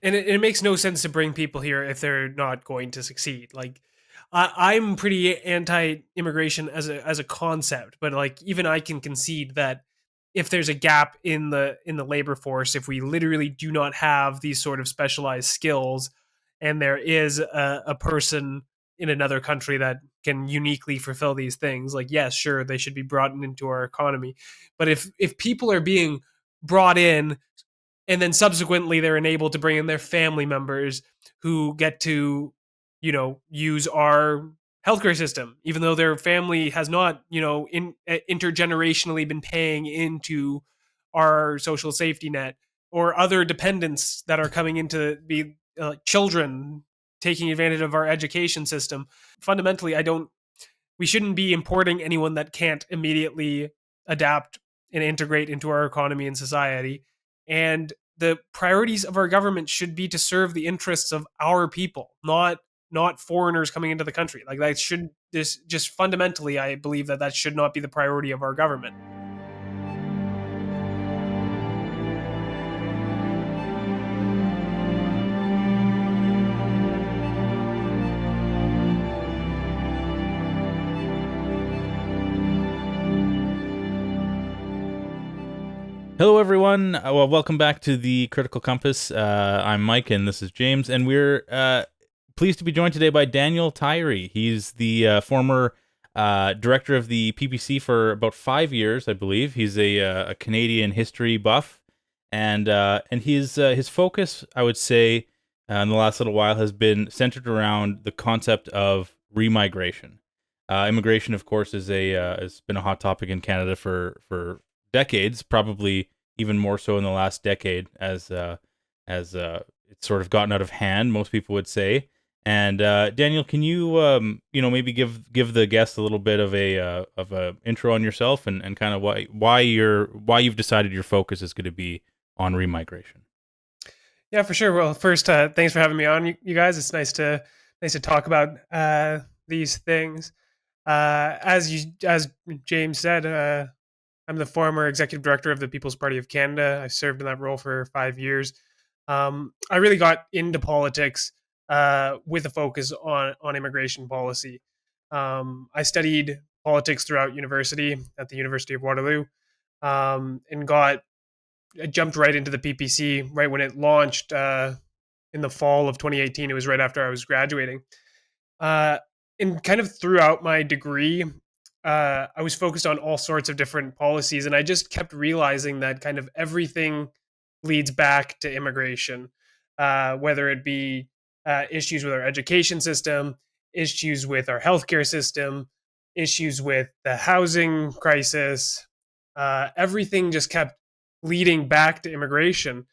And it makes no sense to bring people here if they're not going to succeed. Like, I'm pretty anti-immigration as a concept, but like even I can concede that if there's a gap in the labor force, if we literally do not have these sort of specialized skills, and there is a person in another country that can uniquely fulfill these things, like yes, sure, they should be brought into our economy. But if people are being brought in and then subsequently they're enabled to bring in their family members who get to use our healthcare system even though their family has not intergenerationally been paying into our social safety net, or other dependents that are coming into be children taking advantage of our education system. Fundamentally, I don't we shouldn't be importing anyone that can't immediately adapt and integrate into our economy and society. And the priorities of our government should be to serve the interests of our people, not foreigners coming into the country. Like that should this just fundamentally, I believe that that should not be the priority of our government. Hello, everyone. Well, welcome back to the Critical Compass. I'm Mike, and this is James, and we're pleased to be joined today by Daniel Tyrie. He's the former director of the PPC for about 5 years, I believe. He's a Canadian history buff, and his focus, I would say, in the last little while, has been centered around the concept of remigration. Immigration, of course, has been a hot topic in Canada for decades, probably even more so in the last decade, as it's sort of gotten out of hand, most people would say. And Daniel, can you maybe give the guest a little bit of a intro on yourself and kind of why you've decided your focus is going to be on remigration? Yeah, for sure. Well, first, thanks for having me on, you guys. It's nice to talk about these things. As James said, I'm the former executive director of the People's Party of Canada. I served in that role for 5 years. I really got into politics with a focus on immigration policy. I studied politics throughout university at the University of Waterloo, and I jumped right into the PPC right when it launched in the fall of 2018. It was right after I was graduating. Uh, and kind of throughout my degree, I was focused on all sorts of different policies, and I just kept realizing that kind of everything leads back to immigration, whether it be issues with our education system, issues with our healthcare system, issues with the housing crisis. Everything just kept leading back to immigration.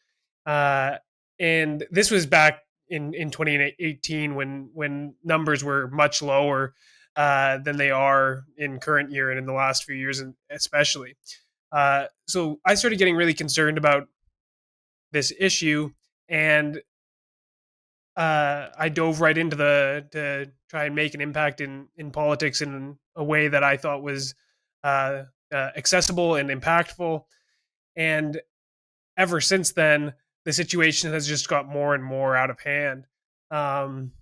Uh, and this was back in 2018 when numbers were much lower than they are in current year and in the last few years, especially. So I started getting really concerned about this issue, and I dove right into the to try and make an impact in politics in a way that I thought was accessible and impactful. And ever since then, the situation has just got more and more out of hand. Um,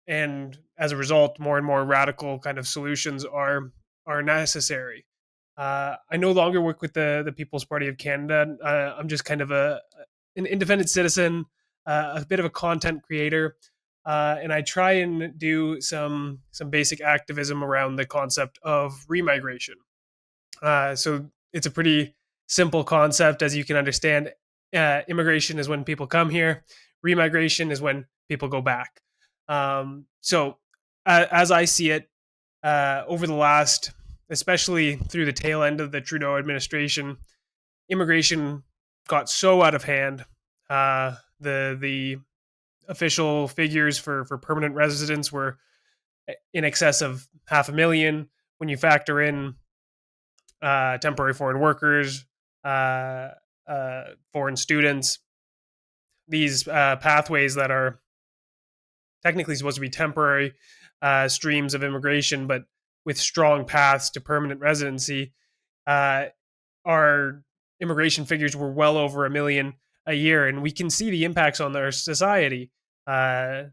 and as a result, more and more radical kind of solutions are necessary. I no longer work with the People's Party of Canada. I'm just kind of an independent citizen, a bit of a content creator, and I try and do some basic activism around the concept of remigration. So it's a pretty simple concept, as you can understand. Immigration is when people come here. Remigration is when people go back. So as I see it, over the last, especially through the tail end of the Trudeau administration, immigration got so out of hand. The official figures for permanent residents were in excess of 500,000. When you factor in temporary foreign workers, uh, foreign students, these pathways that are technically supposed to be temporary streams of immigration, but with strong paths to permanent residency, our immigration figures were well over 1 million a year, and we can see the impacts on our society. Uh,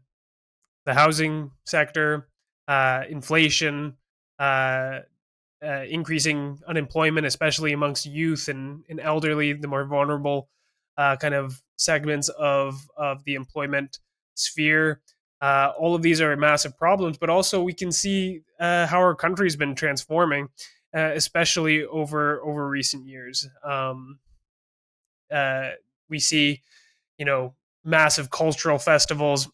the housing sector, inflation, uh, increasing unemployment, especially amongst youth and elderly, the more vulnerable kind of segments of the employment sphere. All of these are massive problems, but also we can see how our country's been transforming, especially over recent years. Uh, we see, massive cultural festivals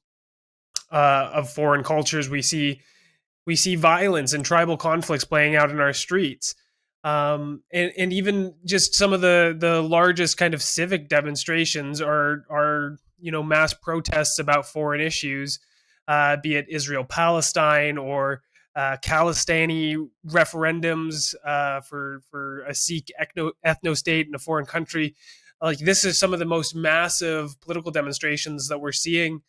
of foreign cultures. We see violence and tribal conflicts playing out in our streets. And even just some of the largest kind of civic demonstrations are mass protests about foreign issues, be it Israel Palestine or Khalistani referendums for a Sikh ethno state in a foreign country. Like, this is some of the most massive political demonstrations that we're seeing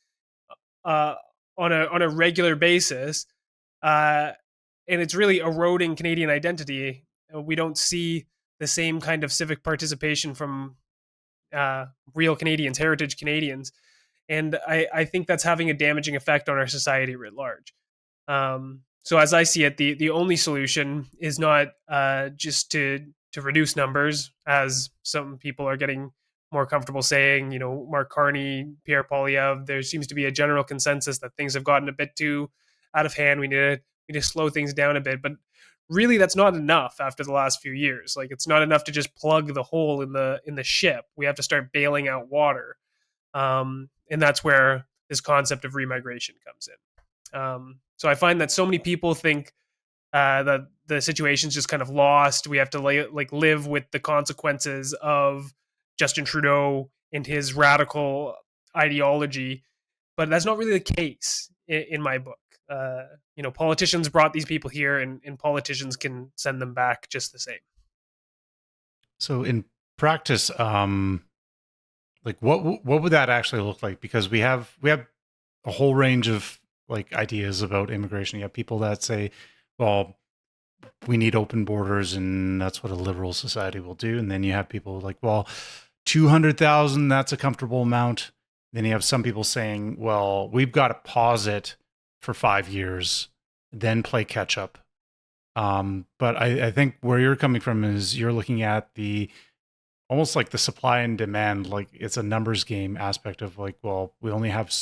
uh, on a regular basis, uh, and it's really eroding Canadian identity. We don't see the same kind of civic participation from real Canadians, heritage Canadians, and I think that's having a damaging effect on our society writ large. So as I see it, the only solution is not just to reduce numbers, as some people are getting more comfortable saying. Mark Carney, Pierre Poilievre. There seems to be a general consensus that things have gotten a bit too out of hand. We need to slow things down a bit, but really that's not enough after the last few years. Like, it's not enough to just plug the hole in the ship. We have to start bailing out water, and that's where this concept of remigration comes in. So I find that so many people think that the situation's just kind of lost. We have to live with the consequences of Justin Trudeau and his radical ideology, but that's not really the case in my book. Politicians brought these people here, and politicians can send them back just the same. So in practice, like what would that actually look like? Because we have a whole range of like ideas about immigration. You have people that say, well, we need open borders and that's what a liberal society will do. And then you have people like, well, 200,000, that's a comfortable amount. Then you have some people saying, well, we've got to pause it for 5 years, then play catch up. But I think where you're coming from is you're looking at the almost like the supply and demand, like it's a numbers game aspect of like, well, we only have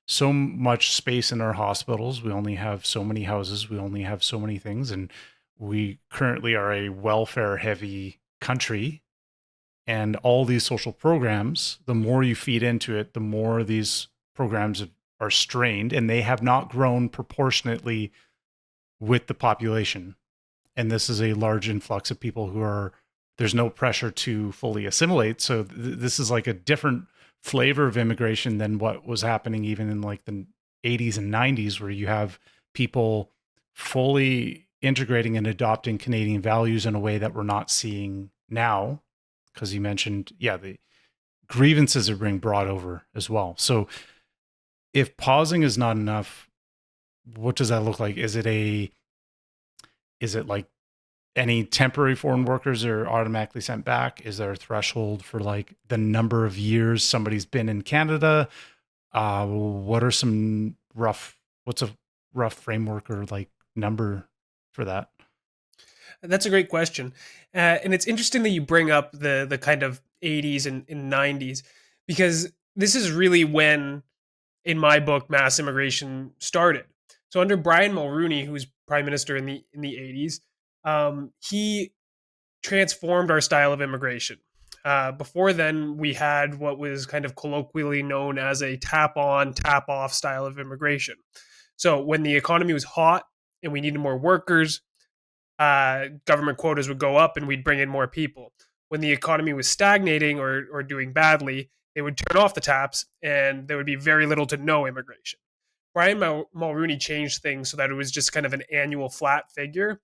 so much space in our hospitals. We only have so many houses. We only have so many things. And we currently are a welfare heavy country. And all these social programs, the more you feed into it, the more these programs are strained, and they have not grown proportionately with the population. And this is a large influx of people who are, there's no pressure to fully assimilate. So this is like a different flavor of immigration than what was happening even in like the 80s and 90s, where you have people fully integrating and adopting Canadian values in a way that we're not seeing now. Because you mentioned, the grievances are being brought over as well. So if pausing is not enough, what does that look like? Is it like any temporary foreign workers are automatically sent back? Is there a threshold for like the number of years somebody's been in Canada? What's a rough framework or like number for that? That's a great question. And it's interesting that you bring up the kind of 80s and 90s, because this is really when, in my book, mass immigration started. So under Brian Mulroney, who was prime minister in the 80s, he transformed our style of immigration. Before then, we had what was kind of colloquially known as a tap on, tap off style of immigration. So when the economy was hot and we needed more workers, government quotas would go up and we'd bring in more people. When the economy was stagnating or doing badly, they would turn off the taps and there would be very little to no immigration. Brian Mulroney changed things so that it was just kind of an annual flat figure.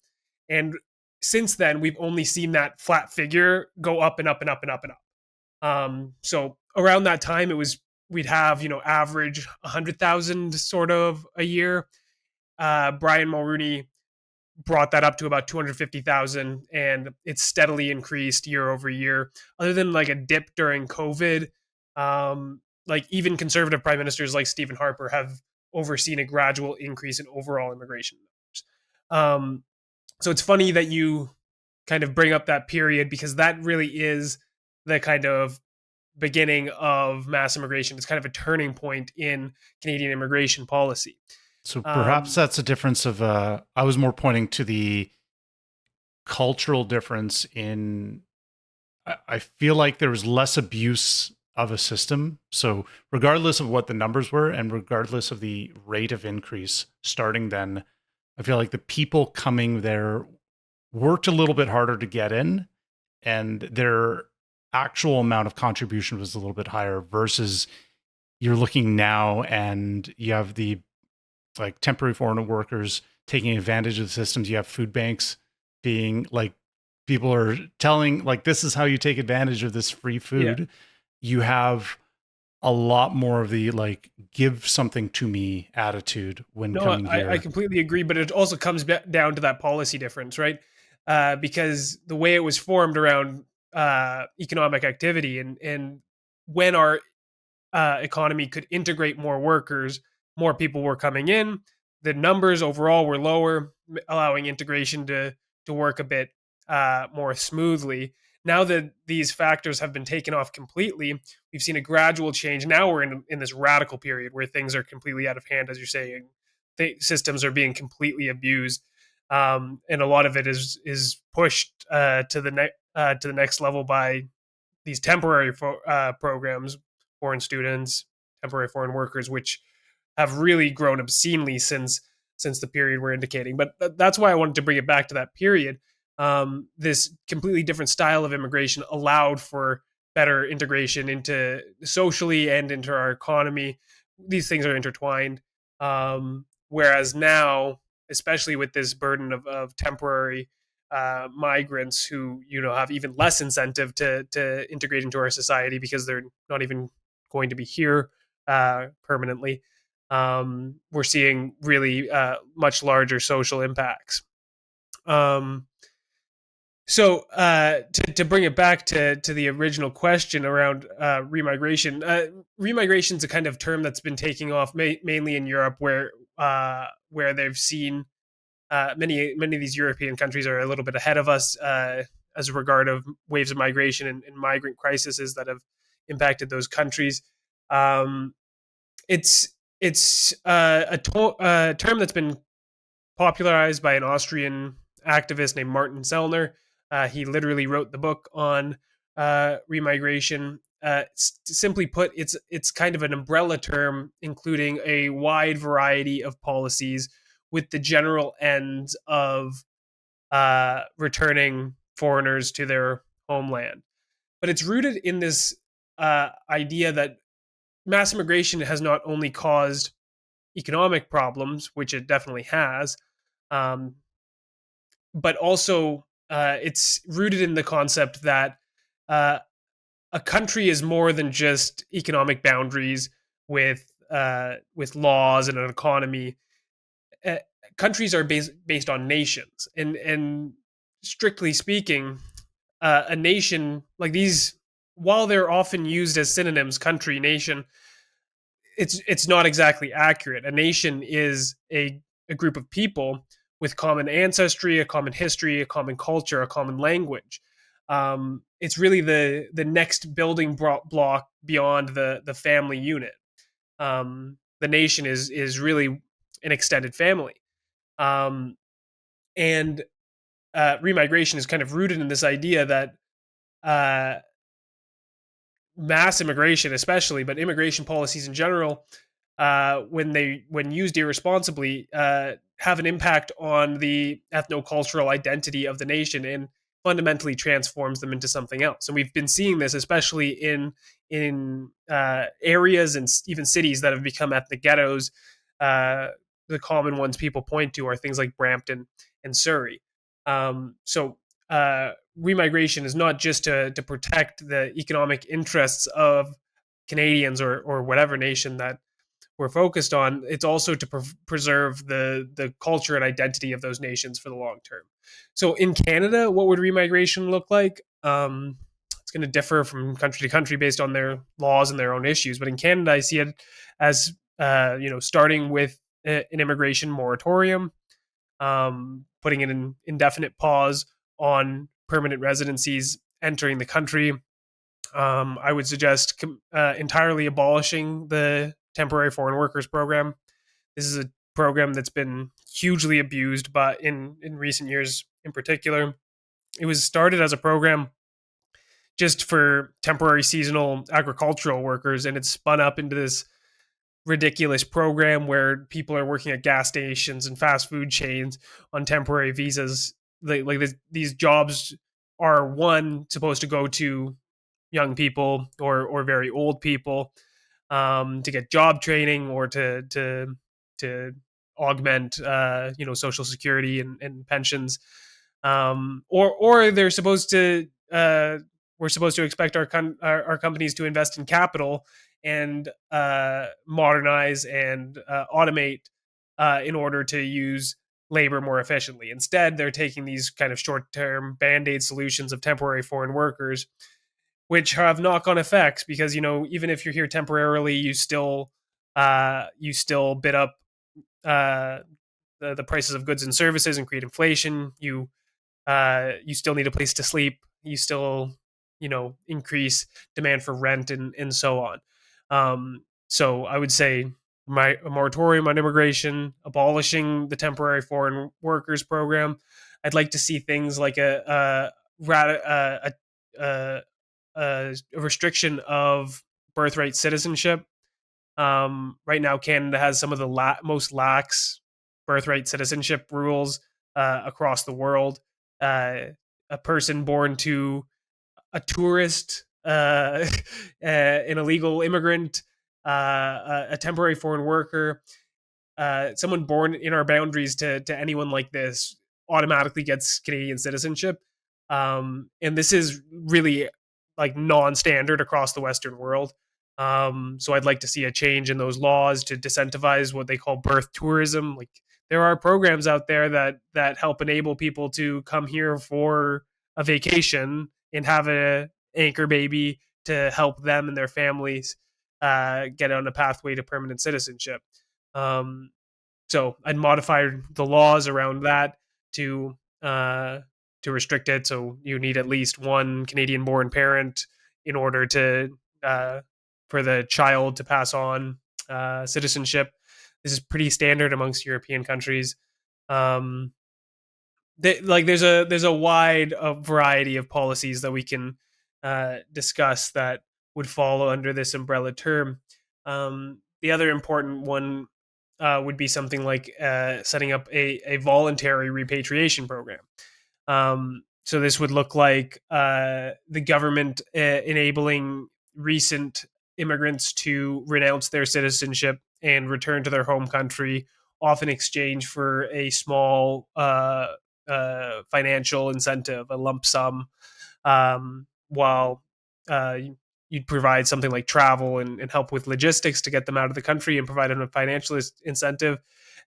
And since then, we've only seen that flat figure go up and up and up and up and up. So around that time, we'd have, average 100,000 sort of a year. Brian Mulroney brought that up to about 250,000, and it's steadily increased year over year. Other than like a dip during COVID, Like even conservative prime ministers like Stephen Harper have overseen a gradual increase in overall immigration numbers. So it's funny that you kind of bring up that period, because that really is the kind of beginning of mass immigration. It's kind of a turning point in Canadian immigration policy. So perhaps that's a difference of, I was more pointing to the cultural difference in, I feel like there was less abuse of a system. So regardless of what the numbers were and regardless of the rate of increase starting then, I feel like the people coming there worked a little bit harder to get in, and their actual amount of contribution was a little bit higher versus you're looking now and you have the like temporary foreign workers taking advantage of the systems. You have food banks being like, people are telling like, this is how you take advantage of this free food. Yeah. You have a lot more of the like, give something to me attitude when coming here. I completely agree, but it also comes down to that policy difference, right? Because the way it was formed around economic activity, and when our economy could integrate more workers, more people were coming in. The numbers overall were lower, allowing integration to work a bit more smoothly. Now that these factors have been taken off completely, we've seen a gradual change. Now we're in this radical period where things are completely out of hand, as you're saying. Systems are being completely abused, and a lot of it is pushed to the next level by these temporary programs, foreign students, temporary foreign workers, which have really grown obscenely since the period we're indicating. But that's why I wanted to bring it back to that period. This completely different style of immigration allowed for better integration into socially and into our economy. These things are intertwined. Whereas now, especially with this burden of temporary migrants who have even less incentive to integrate into our society because they're not even going to be here permanently, we're seeing really much larger social impacts. So to bring it back to the original question around remigration, remigration is a kind of term that's been taking off mainly in Europe, where they've seen many of these European countries are a little bit ahead of us as a regard of waves of migration and migrant crises that have impacted those countries. It's a term that's been popularized by an Austrian activist named Martin Sellner. He literally wrote the book on remigration. Simply put, it's kind of an umbrella term including a wide variety of policies with the general end of returning foreigners to their homeland. But it's rooted in this idea that mass immigration has not only caused economic problems, which it definitely has, but also it's rooted in the concept that a country is more than just economic boundaries with laws and an economy. Countries are based on nations, and strictly speaking, a nation like these, while they're often used as synonyms, country, nation, it's not exactly accurate. A nation is a group of people with common ancestry, a common history, a common culture, a common language. It's really the next building block beyond the family unit. The nation is really an extended family, and remigration is kind of rooted in this idea that mass immigration, especially, but immigration policies in general, when used irresponsibly, have an impact on the ethno-cultural identity of the nation and fundamentally transforms them into something else. And we've been seeing this, especially in areas and even cities that have become ethnic ghettos. The common ones people point to are things like Brampton and Surrey. So remigration is not just to protect the economic interests of Canadians or whatever nation that we're focused on. It's also to preserve the culture and identity of those nations for the long term. So in Canada, what would remigration look like? It's it's going to differ from country to country based on their laws and their own issues. But in Canada, I see it as starting with an immigration moratorium, putting an indefinite pause on permanent residencies entering the country. I would suggest entirely abolishing the temporary foreign workers program. This is a program that's been hugely abused, but in recent years in particular. It was started as a program just for temporary seasonal agricultural workers, and it's spun up into this ridiculous program where people are working at gas stations and fast food chains on temporary visas. These jobs are supposed to go to young people or very old people, to get job training or to augment social security and pensions, or they're supposed to we're supposed to expect our companies to invest in capital and modernize and automate in order to use labor more efficiently. Instead, they're taking these kind of short-term band-aid solutions of temporary foreign workers, which have knock-on effects because even if you're here temporarily, you still bid up uh, the prices of goods and services and create inflation. You still need a place to sleep. You still increase demand for rent and so on. So I would say a moratorium on immigration, abolishing the temporary foreign workers program. I'd like to see things like a restriction of birthright citizenship. Right now, Canada has some of the most lax birthright citizenship rules across the world. A person born to a tourist, an illegal immigrant, a temporary foreign worker, someone born in our boundaries to anyone like this automatically gets Canadian citizenship. And this is really like non-standard across the Western world. So I'd like to see a change in those laws to disincentivize what they call birth tourism. Like there are programs out there that help enable people to come here for a vacation and have a anchor baby to help them and their families get on a pathway to permanent citizenship. Um, so I'd modify the laws around that to restrict it. So you need at least one Canadian-born parent in order to for the child to pass on citizenship. This is pretty standard amongst European countries. Um, there's a wide variety of policies that we can discuss that would fall under this umbrella term. The other important one would be something like setting up a voluntary repatriation program. So this would look like the government enabling recent immigrants to renounce their citizenship and return to their home country, often in exchange for a small financial incentive, a lump sum, while you'd provide something like travel and help with logistics to get them out of the country and provide them a financial incentive,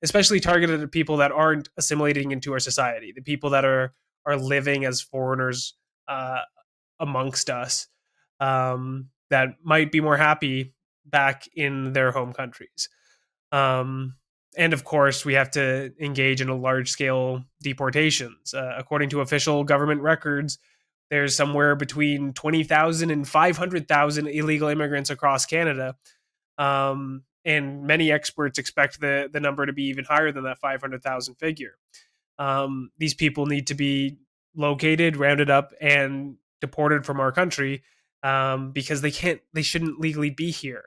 especially targeted at people that aren't assimilating into our society, the people that are living as foreigners amongst us, that might be more happy back in their home countries. And of course, we have to engage in a large-scale deportations. According to official government records, there's somewhere between 20,000 and 500,000 illegal immigrants across Canada. And many experts expect the number to be even higher than that 500,000 figure. These people need to be located, rounded up, and deported from our country because they shouldn't legally be here.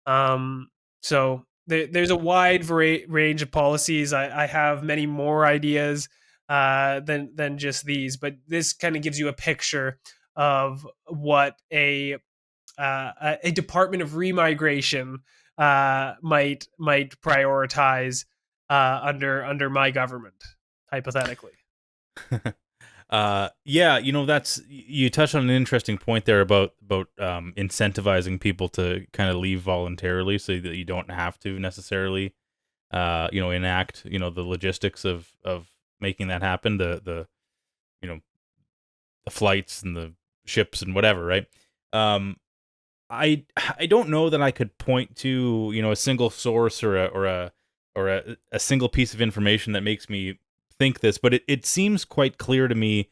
So there's a wide range of policies. I have many more ideas than just these, but this kind of gives you a picture of what a Department of Remigration might prioritize under my government, hypothetically. Yeah, that's, you touched on an interesting point there about incentivizing people to kind of leave voluntarily so that you don't have to necessarily enact the logistics of making that happen, the flights and the ships and whatever, right? Um, I don't know that I could point to, a single source or a single piece of information that makes me think this, but it seems quite clear to me.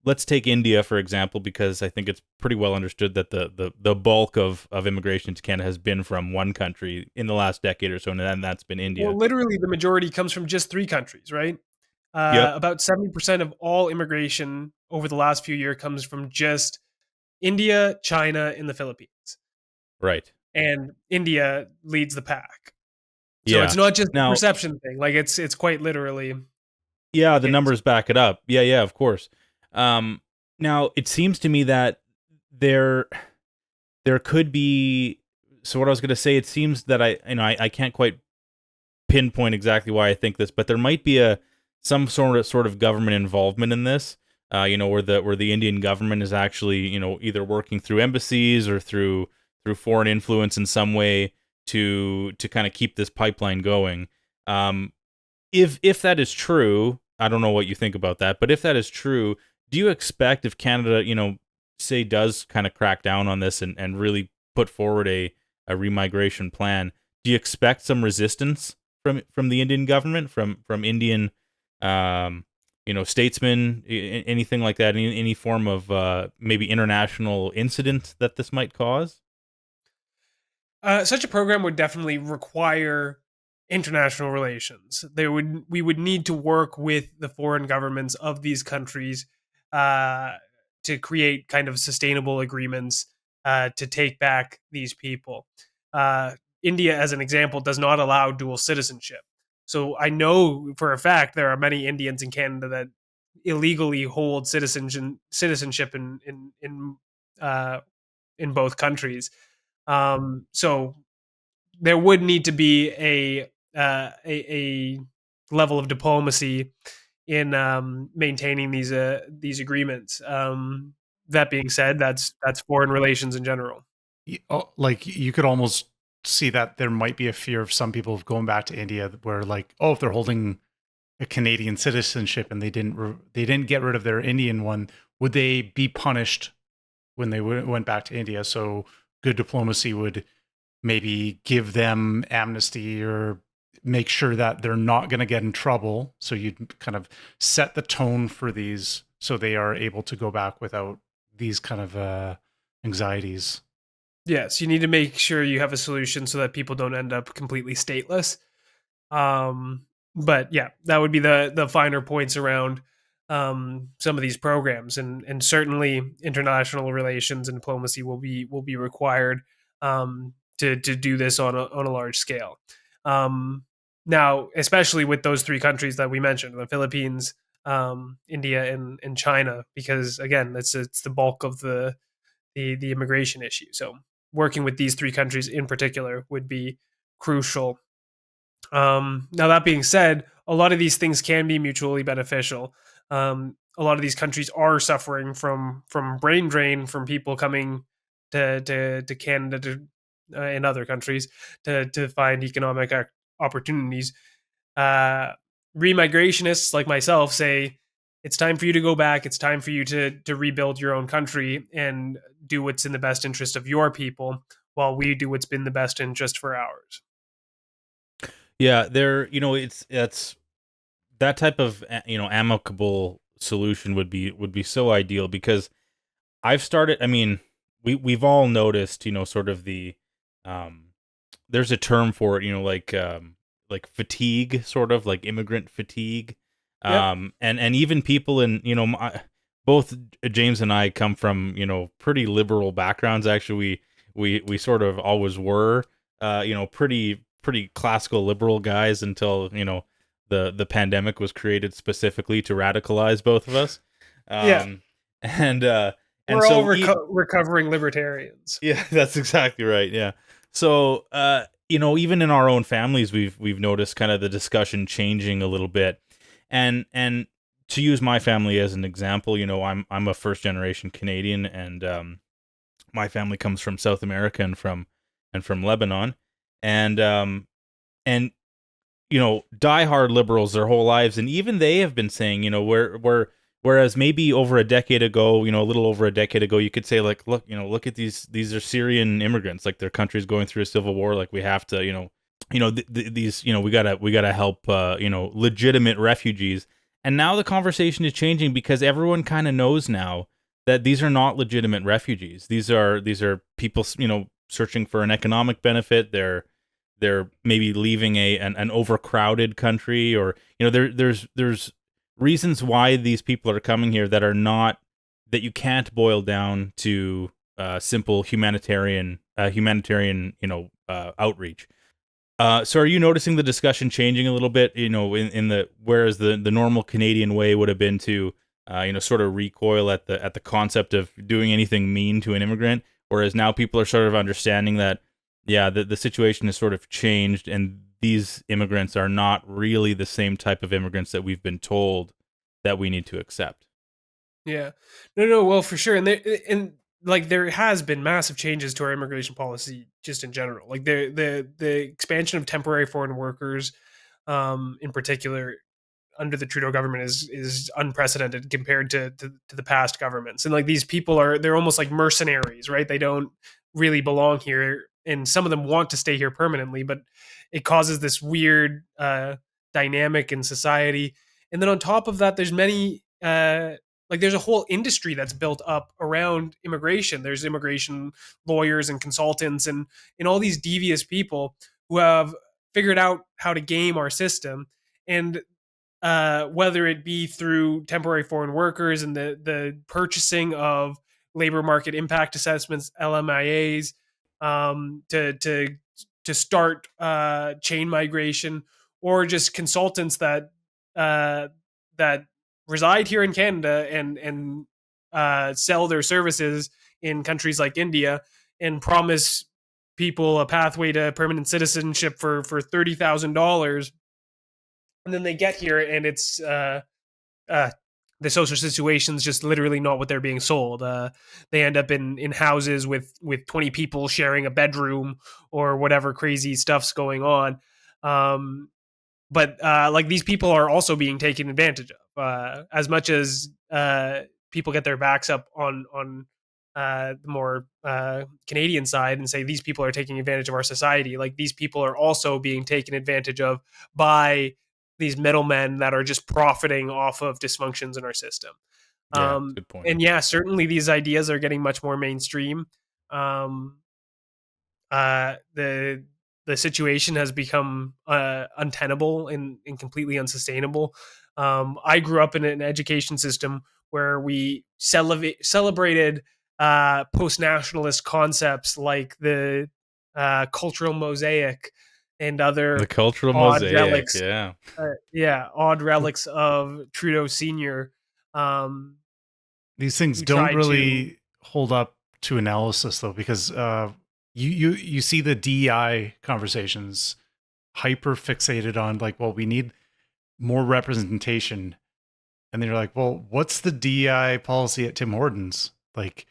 Let's take India, for example, because I think it's pretty well understood that the bulk of immigration to Canada has been from one country in the last decade or so, and that's been India. Well, literally, the majority comes from just 3 countries, right? Yep. About 70% of all immigration over the last few years comes from just India, China, and the Philippines. Right. And India leads the pack. So it's Yeah. not just a Now, perception thing. Like it's quite literally yeah, the the case. numbers back it up. Yeah, of course. Um, Now it seems to me that there there could be. So what I was going to say, it seems that I can't quite pinpoint exactly why I think this, but there might be some sort of government involvement in this. Where the Indian government is actually, either working through embassies or through foreign influence in some way to kind of keep this pipeline going. Um, if that is true, I don't know what you think about that, but if that is true, do you expect, if Canada, say does kind of crack down on this and really put forward a remigration plan, do you expect some resistance from the Indian government, from Indian statesmen, anything like that, any form of maybe international incident that this might cause? Such a program would definitely require international relations. We would need to work with the foreign governments of these countries uh, to create kind of sustainable agreements to take back these people. Uh, India, as an example, does not allow dual citizenship. So I know for a fact there are many Indians in Canada that illegally hold citizenship uh, in both countries. So there would need to be a level of diplomacy in maintaining these agreements. That being said, that's foreign relations in general. Like you could almost see that there might be a fear of some people of going back to India, where like, oh, if they're holding a Canadian citizenship and they didn't get rid of their Indian one, would they be punished when they went back to India? So good diplomacy would maybe give them amnesty or make sure that they're not going to get in trouble. So you'd kind of set the tone for these so they are able to go back without these kind of anxieties. Yes, you need to make sure you have a solution so that people don't end up completely stateless. But yeah, that would be the finer points around some of these programs, and certainly international relations and diplomacy will be required to do this on a large scale. Now, especially with those 3 countries that we mentioned, the Philippines, India, and China, because again, it's the bulk of the immigration issue. So working with these 3 countries in particular would be crucial. Now, that being said, a lot of these things can be mutually beneficial. A lot of these countries are suffering from brain drain from people coming to Canada and other countries to find economic opportunities. Uh, Remigrationists like myself say it's time for you to go back. It's time for you to rebuild your own country and do what's in the best interest of your people, while we do what's been the best interest for ours. Yeah, it's that type of amicable solution would be so ideal, because I've started. I mean, we've all noticed, sort of um, there's a term for it, like fatigue, sort of like immigrant fatigue, Yep. and even people in, both James and I come from, pretty liberal backgrounds. Actually, we sort of always were, pretty classical liberal guys until, the pandemic was created specifically to radicalize both of us. Yeah. Um, and uh, and We're all so recovering libertarians. yeah, that's exactly right. Yeah. So, even in our own families, we've noticed kind of the discussion changing a little bit, and to use my family as an example, I'm a first generation Canadian, and my family comes from South America and from Lebanon, and diehard liberals their whole lives, and even they have been saying, we're Whereas maybe over a decade ago, a little over a decade ago, you could say like, look at these are Syrian immigrants, like their country's going through a civil war, like we have to, these, we gotta help, legitimate refugees. And now the conversation is changing because everyone kind of knows now that these are not legitimate refugees. These are people, searching for an economic benefit. They're maybe leaving an overcrowded country, or there's reasons why these people are coming here that are not, that you can't boil down to simple humanitarian outreach. So are you noticing the discussion changing a little bit? In the, whereas the normal Canadian way would have been to sort of recoil at the concept of doing anything mean to an immigrant, whereas now people are sort of understanding that the situation has sort of changed, and these immigrants are not really the same type of immigrants that we've been told that we need to accept. Yeah, no, well, for sure, and like there has been massive changes to our immigration policy just in general. Like the expansion of temporary foreign workers, in particular, under the Trudeau government is unprecedented compared to the past governments. And like these people they're almost like mercenaries, right? They don't really belong here, and some of them want to stay here permanently, but it causes this weird dynamic in society. And then on top of that, there's many like there's a whole industry that's built up around immigration. There's immigration lawyers and consultants and all these devious people who have figured out how to game our system. And whether it be through temporary foreign workers and the purchasing of labor market impact assessments, LMIAs, to start chain migration, or just consultants that reside here in Canada and sell their services in countries like India and promise people a pathway to permanent citizenship for $30,000, and then they get here and it's the social situation's just literally not what they're being sold. They end up in houses with 20 people sharing a bedroom or whatever crazy stuff's going on. But like these people are also being taken advantage of, as much as people get their backs up on the more Canadian side and say these people are taking advantage of our society. Like these people are also being taken advantage of by these middlemen that are just profiting off of dysfunctions in our system. Good point. And certainly these ideas are getting much more mainstream. The situation has become untenable and completely unsustainable. I grew up in an education system where we celebrated post-nationalist concepts like the cultural mosaic and other The cultural odd mosaic, relics. Odd Hmm. relics of Trudeau Senior. These things We don't tried really hold up to analysis though, because you see the DEI conversations hyper fixated on like, well, we need more representation, and then you're like, well, what's the DEI policy at Tim Hortons? Like,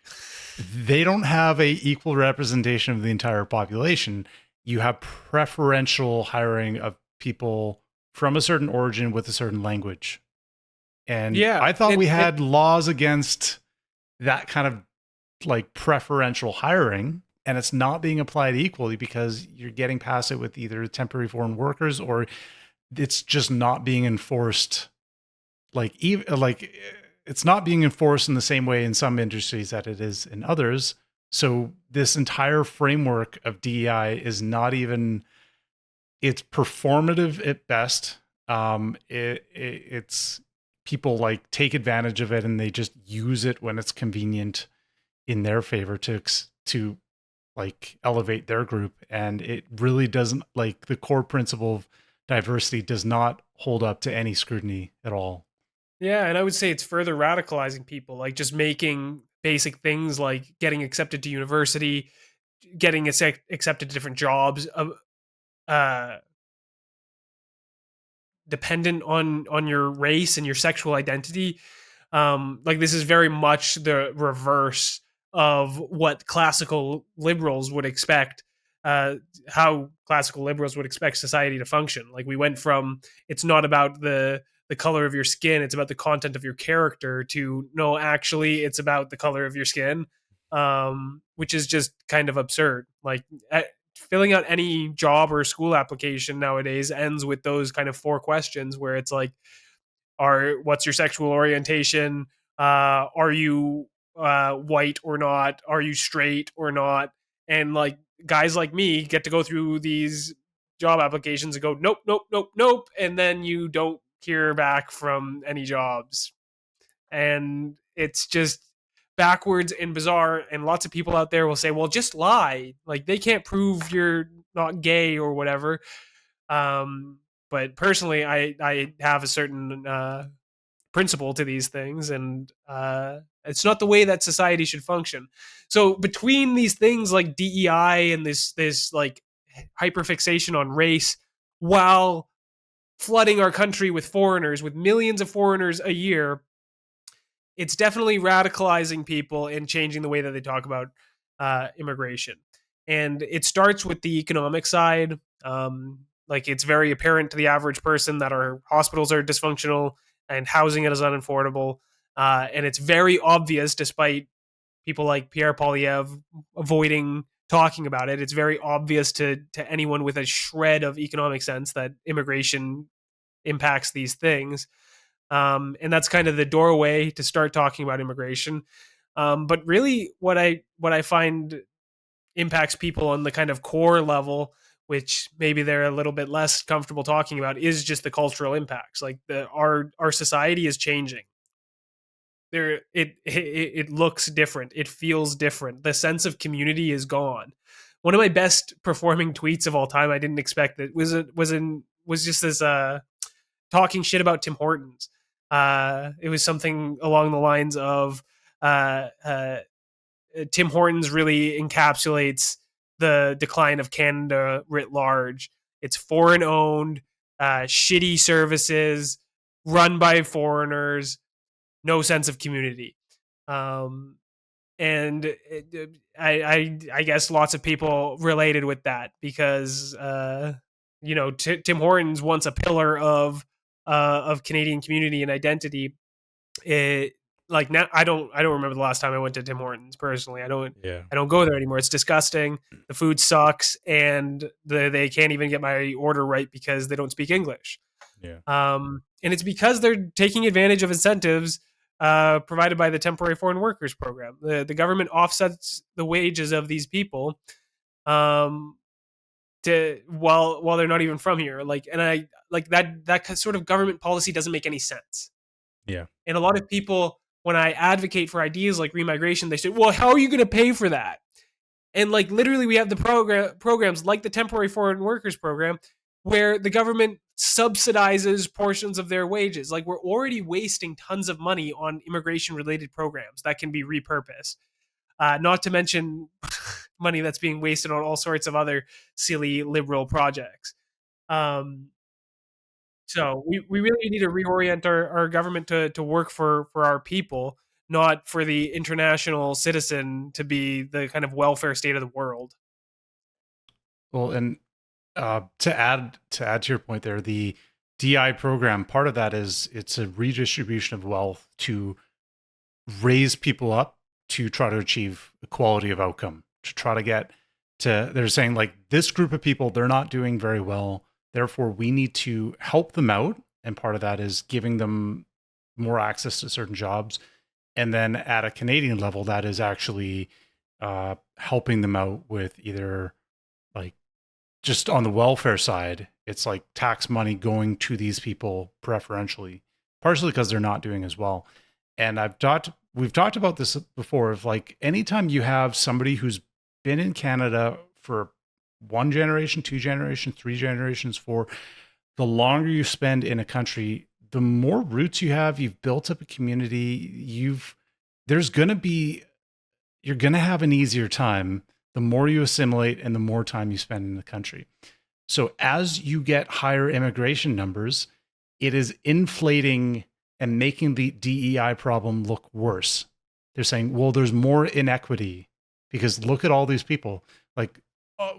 they don't have a equal representation of the entire population. You have preferential hiring of people from a certain origin with a certain language. And I thought we had laws against that kind of like preferential hiring, and it's not being applied equally because you're getting past it with either temporary foreign workers, or it's just not being enforced. Like it's not being enforced in the same way in some industries that it is in others. So this entire framework of DEI is not even, it's performative at best. It's people like take advantage of it and they just use it when it's convenient in their favor to like elevate their group. And it really doesn't, like, the core principle of diversity does not hold up to any scrutiny at all. Yeah, and I would say it's further radicalizing people, like just making basic things like getting accepted to university, getting accepted to different jobs, uh, dependent on your race and your sexual identity. Like this is very much the reverse of what classical liberals would expect. How classical liberals would expect society to function. Like we went from, it's not about the the color of your skin, it's about the content of your character, to no, actually it's about the color of your skin, which is just kind of absurd. Like filling out any job or school application nowadays ends with those kind of 4 questions where it's like, what's your sexual orientation? Are you white or not? Are you straight or not? And like guys like me get to go through these job applications and go, nope, nope, nope, nope. And then you don't hear back from any jobs. And it's just backwards and bizarre. And lots of people out there will say, well, just lie. Like they can't prove you're not gay or whatever. But personally, I have a certain principle to these things, and it's not the way that society should function. So between these things like DEI and this like hyperfixation on race, while flooding our country with foreigners, with millions of foreigners a year, it's definitely radicalizing people and changing the way that they talk about immigration. And it starts with the economic side. Like it's very apparent to the average person that our hospitals are dysfunctional and housing is unaffordable. And it's very obvious, despite people like Pierre Poilievre avoiding talking about it. It's very obvious to anyone with a shred of economic sense that immigration impacts these things. And that's kind of the doorway to start talking about immigration. But really, what I find impacts people on the kind of core level, which maybe they're a little bit less comfortable talking about, is just the cultural impacts. Like our society is changing. It looks different. It feels different. The sense of community is gone. One of my best performing tweets of all time, I didn't expect it, was just this talking shit about Tim Hortons. It was something along the lines of Tim Hortons really encapsulates the decline of Canada writ large. It's foreign owned, shitty services, run by foreigners, no sense of community. And I guess lots of people related with that because Tim Hortons, once a pillar of Canadian community and identity, it, like now I don't remember the last time I went to Tim Hortons personally. I don't go there anymore. It's disgusting. The food sucks, and they can't even get my order right because they don't speak English. Yeah. And it's because they're taking advantage of incentives provided by the Temporary Foreign Workers Program. The government offsets the wages of these people while they're not even from here. Like, and I like that sort of government policy doesn't make any sense. Yeah. And a lot of people, when I advocate for ideas like remigration, they say, well, how are you going to pay for that? And like literally we have the programs like the Temporary Foreign Workers Program where the government subsidizes portions of their wages. Like we're already wasting tons of money on immigration related programs that can be repurposed. Not to mention money that's being wasted on all sorts of other silly liberal projects. So we really need to reorient our government to work for our people, not for the international citizen to be the kind of welfare state of the world. Well, and to add to your point there, the DI program, part of that is it's a redistribution of wealth to raise people up to try to achieve equality of outcome, to try to get to, they're saying like this group of people, they're not doing very well. Therefore, we need to help them out. And part of that is giving them more access to certain jobs. And then at a Canadian level, that is actually helping them out with either like just on the welfare side, it's like tax money going to these people preferentially, partially because they're not doing as well. And we've talked about this before of like anytime you have somebody who's been in Canada for 1 generation, 2 generations, 3 generations, 4, the longer you spend in a country, the more roots you have, you've built up a community, you're going to have an easier time the more you assimilate and the more time you spend in the country. So as you get higher immigration numbers, it is inflating and making the DEI problem look worse. They're saying, well, there's more inequity because look at all these people. Like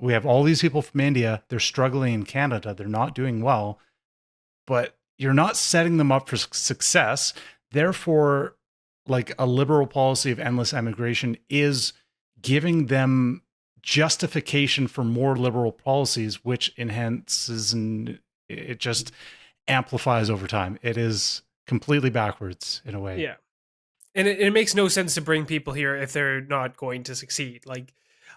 we have all these people from India, they're struggling in Canada, they're not doing well, but you're not setting them up for success. Therefore, like a liberal policy of endless emigration is giving them justification for more liberal policies, which enhances and it just amplifies over time. It is completely backwards in a way. Yeah. And it makes no sense to bring people here if they're not going to succeed. Like,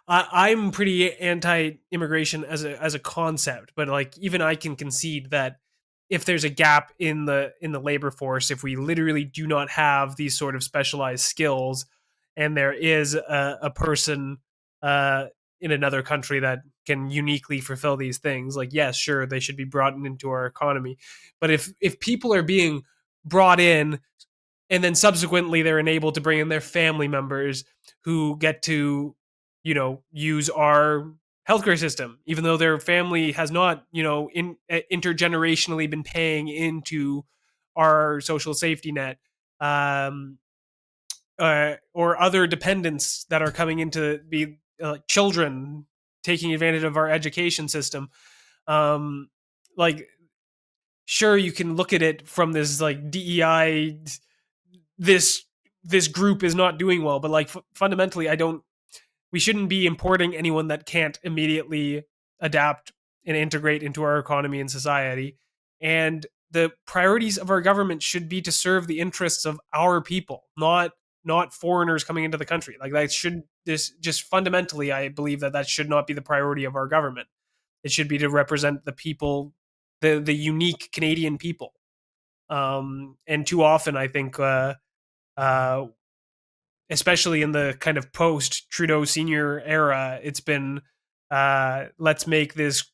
I'm pretty anti-immigration as a concept, but like even I can concede that if there's a gap in the labor force, if we literally do not have these sort of specialized skills, and there is a person in another country that can uniquely fulfill these things, like yes, sure, they should be brought into our economy. But if people are being brought in and then subsequently they're enabled to bring in their family members who get to use our healthcare system even though their family has not intergenerationally been paying into our social safety net, um, or other dependents that are coming into be children taking advantage of our education system. um, like sure, you can look at it from this like DEI, this group is not doing well, but like fundamentally, we shouldn't be importing anyone that can't immediately adapt and integrate into our economy and society. And the priorities of our government should be to serve the interests of our people, not foreigners coming into the country. Like that should this just fundamentally, I believe that should not be the priority of our government. It should be to represent the people, the unique Canadian people. And too often, I think, uh, especially in the kind of post Trudeau Senior era, it's been let's make this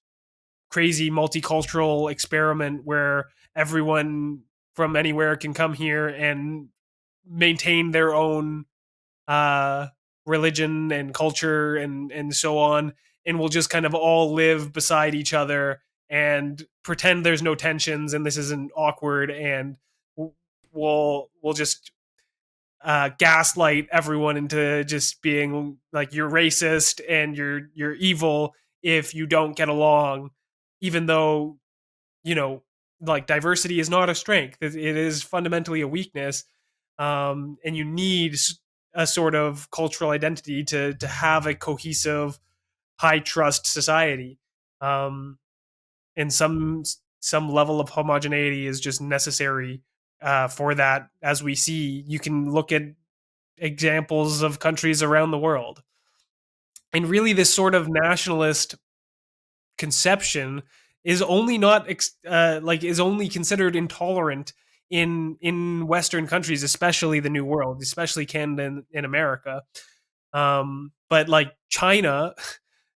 crazy multicultural experiment where everyone from anywhere can come here and maintain their own uh, religion and culture and so on, and we'll just kind of all live beside each other and pretend there's no tensions and this isn't awkward, and we'll just gaslight everyone into just being like you're racist and you're evil if you don't get along, even though like diversity is not a strength. It is fundamentally a weakness, and you need a sort of cultural identity to have a cohesive, high trust society. Um, and some level of homogeneity is just necessary for that. As we see, you can look at examples of countries around the world, and really, this sort of nationalist conception is only not is only considered intolerant in Western countries, especially the New World, especially Canada and America. But like China,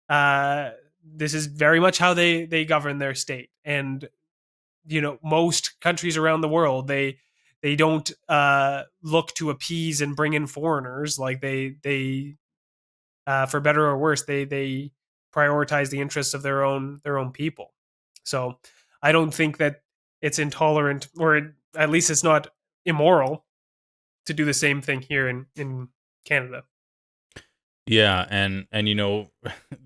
this is very much how they govern their state, and most countries around the world, they don't look to appease and bring in foreigners. Like they for better or worse, they prioritize the interests of their own people. So I don't think that it's intolerant, or at least it's not immoral, to do the same thing here in Canada. Yeah, and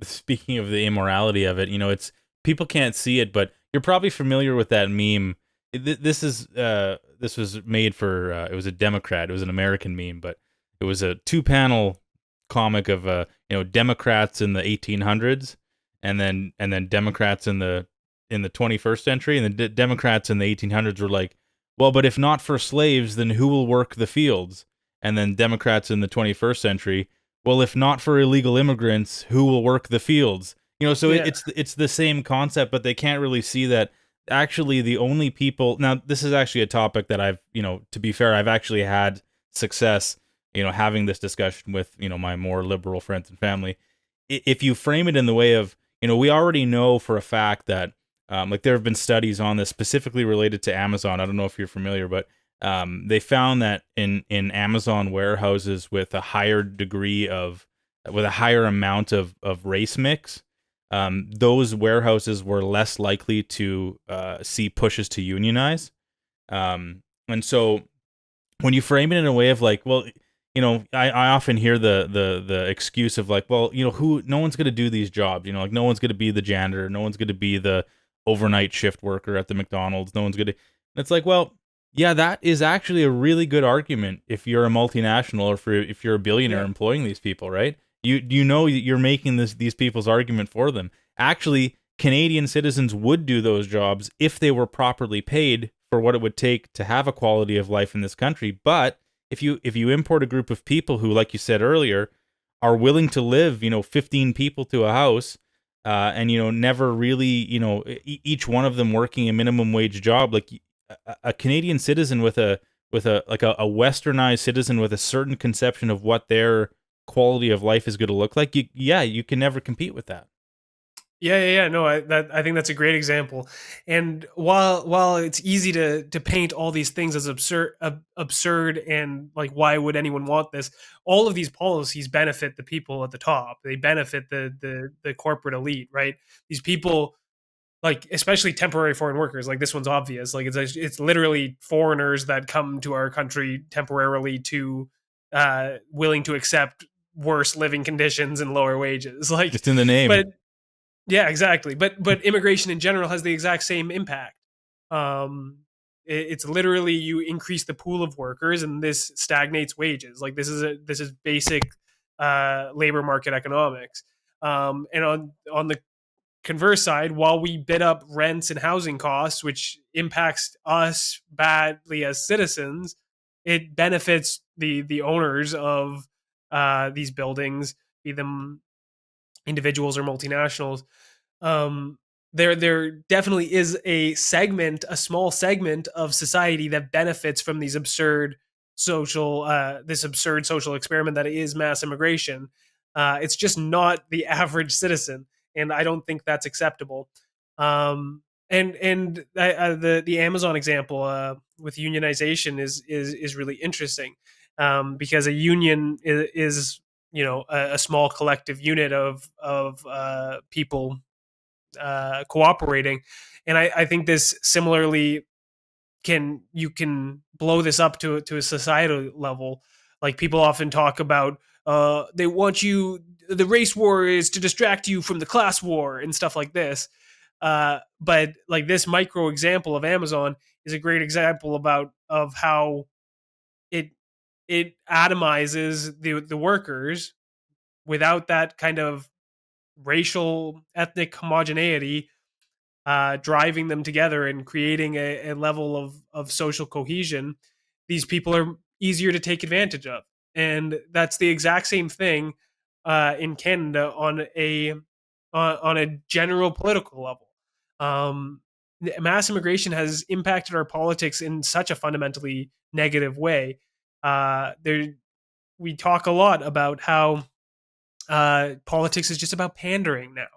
speaking of the immorality of it, it's people can't see it, but you're probably familiar with that meme. This was made for it was a Democrat. It was an American meme, but it was a 2-panel comic of Democrats in the 1800s, and then Democrats in the 21st century, and the Democrats in the 1800s were like, well, but if not for slaves, then who will work the fields? And then Democrats in the 21st century, well, if not for illegal immigrants, who will work the fields? So Yeah. it's the same concept, but they can't really see that actually the only people. Now, this is actually a topic that I've, to be fair, I've actually had success, having this discussion with, my more liberal friends and family. If you frame it in the way of, we already know for a fact that, like there have been studies on this specifically related to Amazon. I don't know if you're familiar, but they found that in Amazon warehouses with a higher amount of race mix, those warehouses were less likely to see pushes to unionize. And so when you frame it in a way of like, well, I often hear the excuse of like, well, no one's going to do these jobs, like no one's going to be the janitor, no one's going to be the overnight shift worker at the McDonald's, no one's going to. It's like, well, yeah, that is actually a really good argument if you're a multinational or if you're a billionaire Yeah. employing these people, right? You know you're making these people's argument for them. Actually, Canadian citizens would do those jobs if they were properly paid for what it would take to have a quality of life in this country. But if you import a group of people who, like you said earlier, are willing to live, 15 people to a house, and never really, each one of them working a minimum wage job, like a Canadian citizen with a like a westernized citizen with a certain conception of what their quality of life is going to look like, you can never compete with that. Yeah. No, I think that's a great example. And while it's easy to paint all these things as absurd, and like, why would anyone want this? All of these policies benefit the people at the top. They benefit the corporate elite, right? These people, like, especially temporary foreign workers, like this one's obvious. Like, it's literally foreigners that come to our country temporarily to willing to accept worse living conditions and lower wages. Like, Just in the name. but yeah, exactly. But immigration in general has the exact same impact. It's literally, you increase the pool of workers, and this stagnates wages. Like, this is basic labor market economics. And on the converse side, while we bid up rents and housing costs, which impacts us badly as citizens, it benefits the owners of these buildings, be them individuals or multinationals. um, there definitely is a small segment of society that benefits from this absurd social experiment that is mass immigration. It's just not the average citizen, and I don't think that's acceptable. The Amazon example with unionization is really interesting, because a union is a small collective unit of people cooperating. And I think this similarly you can blow this up to a societal level. Like, people often talk about they want you the race war is to distract you from the class war and stuff like this. But like, this micro example of Amazon is a great example of how it it atomizes the workers without that kind of racial ethnic homogeneity driving them together and creating a level of social cohesion. These people are easier to take advantage of, and that's the exact same thing in Canada on a general political level. Um, Mass immigration has impacted our politics in such a fundamentally negative way. There, we talk a lot about how politics is just about pandering now.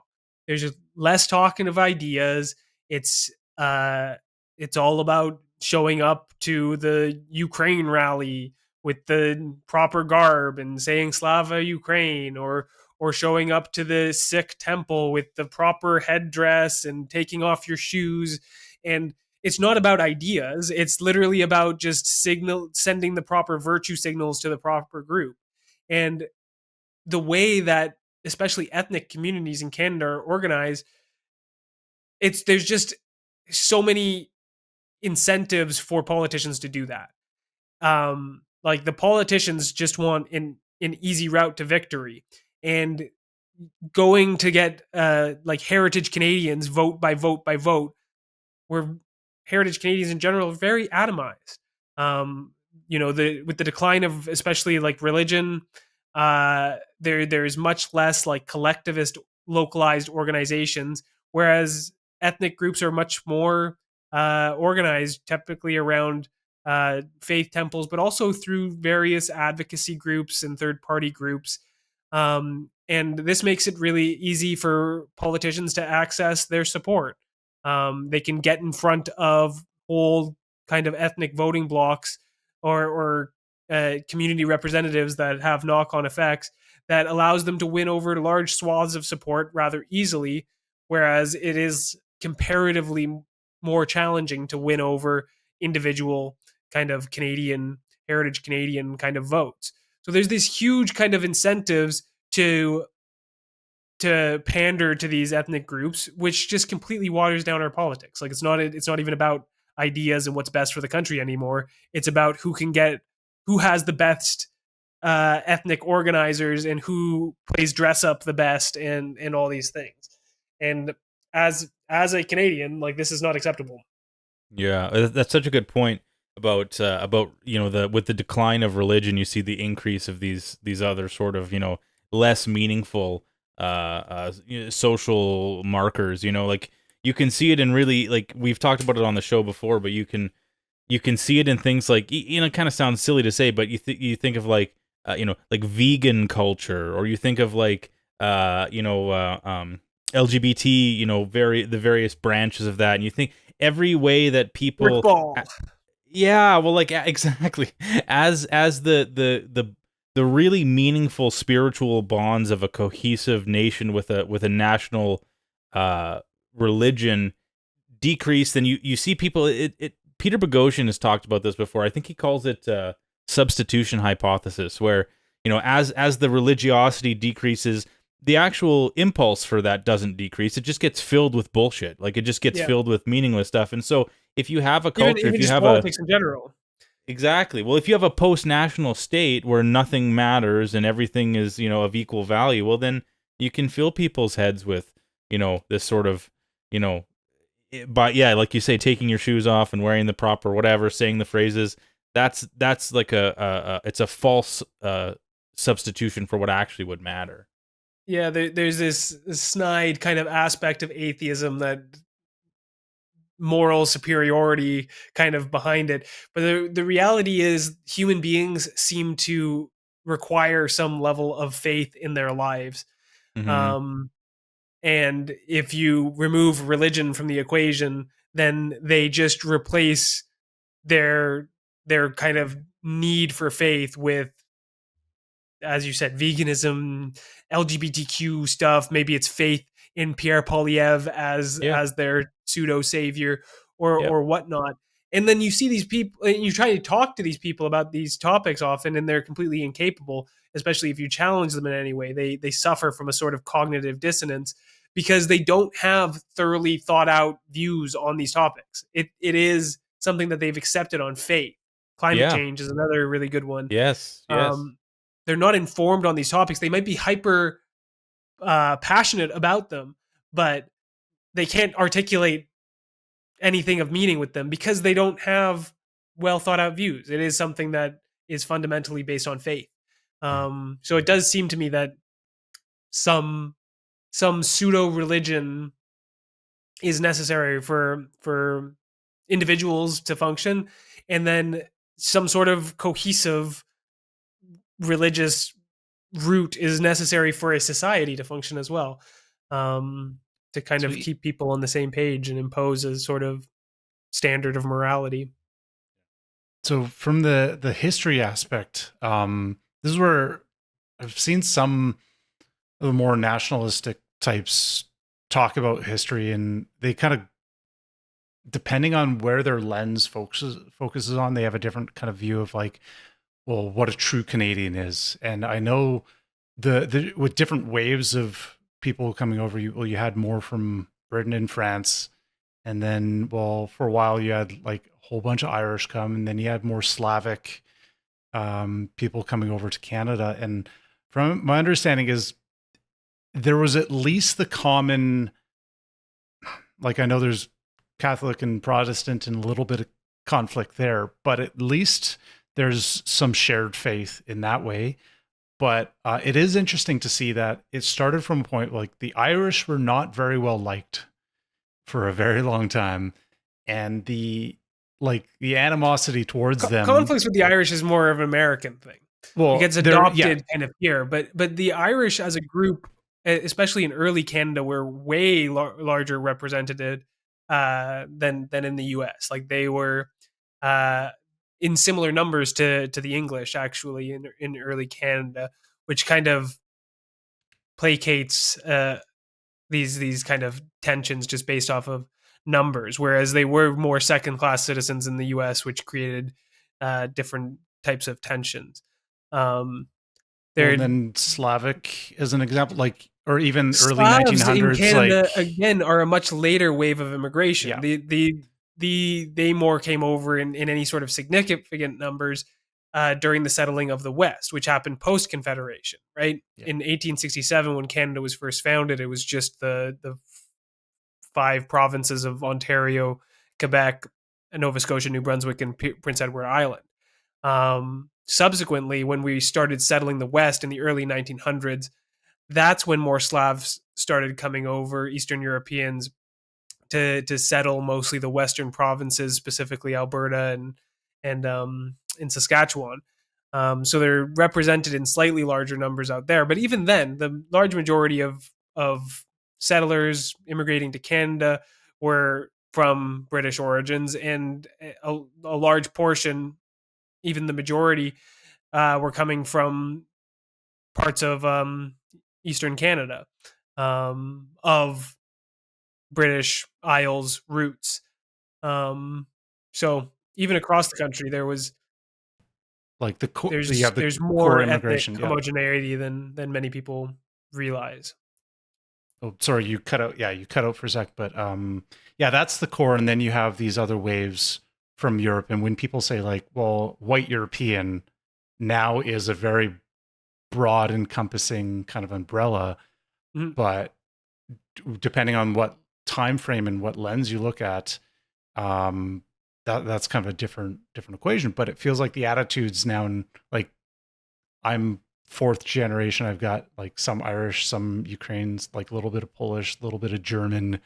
There's just less talking of ideas. It's uh, it's all about showing up to the Ukraine rally with the proper garb and saying "Slava Ukraine," or showing up to the Sikh temple with the proper headdress and taking off your shoes. And it's not about ideas. It's literally about just sending the proper virtue signals to the proper group. And the way that especially ethnic communities in Canada are organized, there's just so many incentives for politicians to do that. Like, the politicians just want an easy route to victory, and going to get like heritage Canadians vote by vote by vote, where heritage Canadians in general are very atomized. With the decline of especially like religion, there's much less like collectivist localized organizations, whereas ethnic groups are much more organized, typically around faith temples, but also through various advocacy groups and third party groups. And this makes it really easy for politicians to access their support. They can get in front of whole kind of ethnic voting blocks, or community representatives that have knock-on effects that allows them to win over large swaths of support rather easily, whereas it is comparatively more challenging to win over individual kind of heritage Canadian kind of votes. So there's these huge kind of incentives to pander to these ethnic groups, which just completely waters down our politics. Like, it's not even about ideas and what's best for the country anymore. It's about who has the best ethnic organizers and who plays dress up the best and all these things. And as a Canadian, like, this is not acceptable. Yeah, that's such a good point about the with the decline of religion, you see the increase of these other sort of less meaningful social markers. Like you can see it in really, like we've talked about it on the show before, but you can see it in things like it kind of sounds silly to say, but you think of like like vegan culture, or you think of like LGBT, the various branches of that, and you think every way that people Ball. yeah, well, like exactly as the really meaningful spiritual bonds of a cohesive nation with a national religion decrease, then you see people. Peter Boghossian has talked about this before. I think he calls it substitution hypothesis, where as the religiosity decreases, the actual impulse for that doesn't decrease. It just gets filled with bullshit. Like it just gets filled with meaningless stuff. And so if you have a culture, Even if you just have politics in general. exactly, well, if you have a post-national state where nothing matters and everything is, of equal value, well, then you can fill people's heads with, this sort of, but yeah, like you say, taking your shoes off and wearing the proper whatever, saying the phrases, that's like it's a false substitution for what actually would matter. Yeah, there's this snide kind of aspect of atheism, that moral superiority kind of behind it. But the reality is human beings seem to require some level of faith in their lives. Mm-hmm. And if you remove religion from the equation, then they just replace their kind of need for faith with, as you said, veganism, LGBTQ stuff. Maybe it's faith in Pierre Poilievre Yeah. as their pseudo savior, Yep. or whatnot. And then you see these people, and you try to talk to these people about these topics often, and they're completely incapable. Especially if you challenge them in any way, they suffer from a sort of cognitive dissonance because they don't have thoroughly thought out views on these topics. It is something that they've accepted on faith. Climate Yeah. change is another really good one. Yes. Yes. They're not informed on these topics. They might be hyper passionate about them, but they can't articulate anything of meaning with them because they don't have well thought out views. It is something that is fundamentally based on faith. So it does seem to me that some pseudo religion is necessary for individuals to function, and then some sort of cohesive religious root is necessary for a society to function as well, to kind So, of keep people on the same page and impose a sort of standard of morality. so from the history aspect, this is where I've seen some of the more nationalistic types talk about history, and they kind of, depending on where their lens focuses on, they have a different kind of view of like, well, what a true Canadian is. And I know the with different waves of people coming over, you had more from Britain and France, and then, well, for a while you had like a whole bunch of Irish come, and then you had more Slavic people coming over to Canada. And from my understanding is there was at least the common, like, I know there's Catholic and Protestant and a little bit of conflict there, but at least there's some shared faith in that way. But it is interesting to see that it started from a point like the Irish were not very well liked for a very long time, and the animosity towards them. Conflicts with the Irish is more of an American thing. Well, It gets adopted kind of here, but the Irish as a group, especially in early Canada, were way larger represented than in the U.S. Like they were in similar numbers to the English, actually, in early Canada, which kind of placates these kind of tensions just based off of numbers, whereas they were more second class citizens in the U.S., which created different types of tensions. And then Slavic as an example, like, or even early Slavs 1900s, in Canada like, again are a much later wave of immigration. Yeah. The they more came over in any sort of significant numbers during the settling of the West, which happened post Confederation, right? Yeah. In 1867, when Canada was first founded, it was just the 5 provinces of Ontario, Quebec, Nova Scotia, New Brunswick, and Prince Edward Island. Subsequently, when we started settling the West in the early 1900s, that's when more Slavs started coming over, Eastern Europeans, to settle mostly the Western provinces, specifically Alberta and in Saskatchewan. So they're represented in slightly larger numbers out there. But even then, the large majority of settlers immigrating to Canada were from British origins, and a large portion, even the majority, were coming from parts of Eastern Canada, of British Isles roots. So even across the country, Like there's core more ethnic immigration. Yeah. homogeneity than many people realize. Oh, sorry, you cut out. Yeah, you cut out for a sec, but yeah, that's the core, and then you have these other waves from Europe. And when people say like, well, white European now is a very broad, encompassing kind of umbrella, Mhm. but depending on what time frame and what lens you look at, that's kind of a different equation. But it feels like the attitudes now, and like I'm fourth generation. I've got like some Irish, some Ukrainians, like a little bit of Polish, a little bit of German.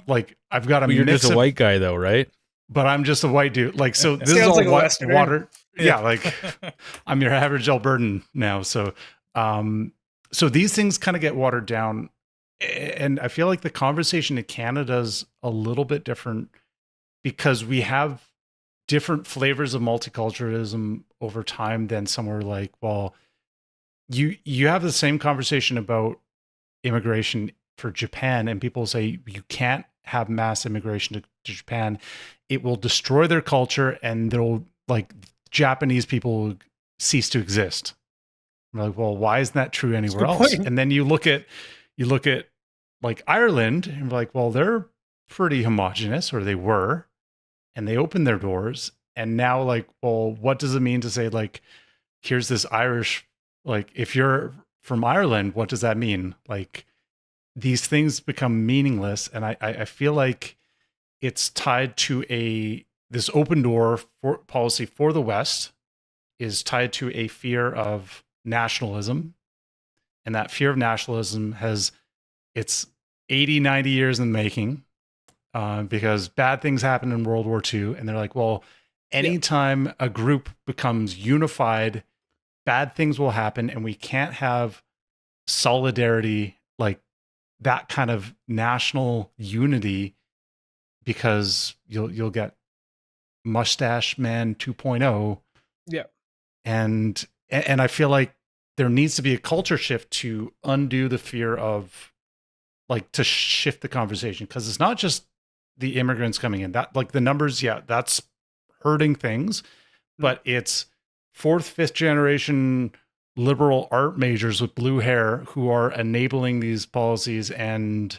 Like I've got a You're mix just a of, white guy, though, right? but I'm just a white dude. Like, so this is Sounds all like a Westerner. water. Yeah, like I'm your average Albertan now. So, so these things kind of get watered down, and I feel like the conversation in Canada is a little bit different because we have different flavors of multiculturalism over time than somewhere like, well, you have the same conversation about immigration for Japan, and people say you can't have mass immigration to Japan. It will destroy their culture, and they'll like Japanese people will cease to exist. I'm like, well, why isn't that true anywhere else? Point. And then you look at like Ireland, and like, well, they're pretty homogenous, or they were, and they opened their doors. And now, like, well, what does it mean to say, like, here's this Irish, like, if you're from Ireland, what does that mean? Like, these things become meaningless. And I feel like it's tied to this open door for policy for the West is tied to a fear of nationalism. And that fear of nationalism it's 80, 90 years in the making, because bad things happened in World War II. And they're like, well, anytime a group becomes unified, bad things will happen, and we can't have solidarity, like that kind of national unity, because you'll get Mustache Man 2.0. Yeah. And I feel like there needs to be a culture shift to undo the fear of, like, to shift the conversation, because it's not just the immigrants coming in. That, like, the numbers, yeah, that's hurting things, but it's fourth, fifth generation liberal art majors with blue hair who are enabling these policies, and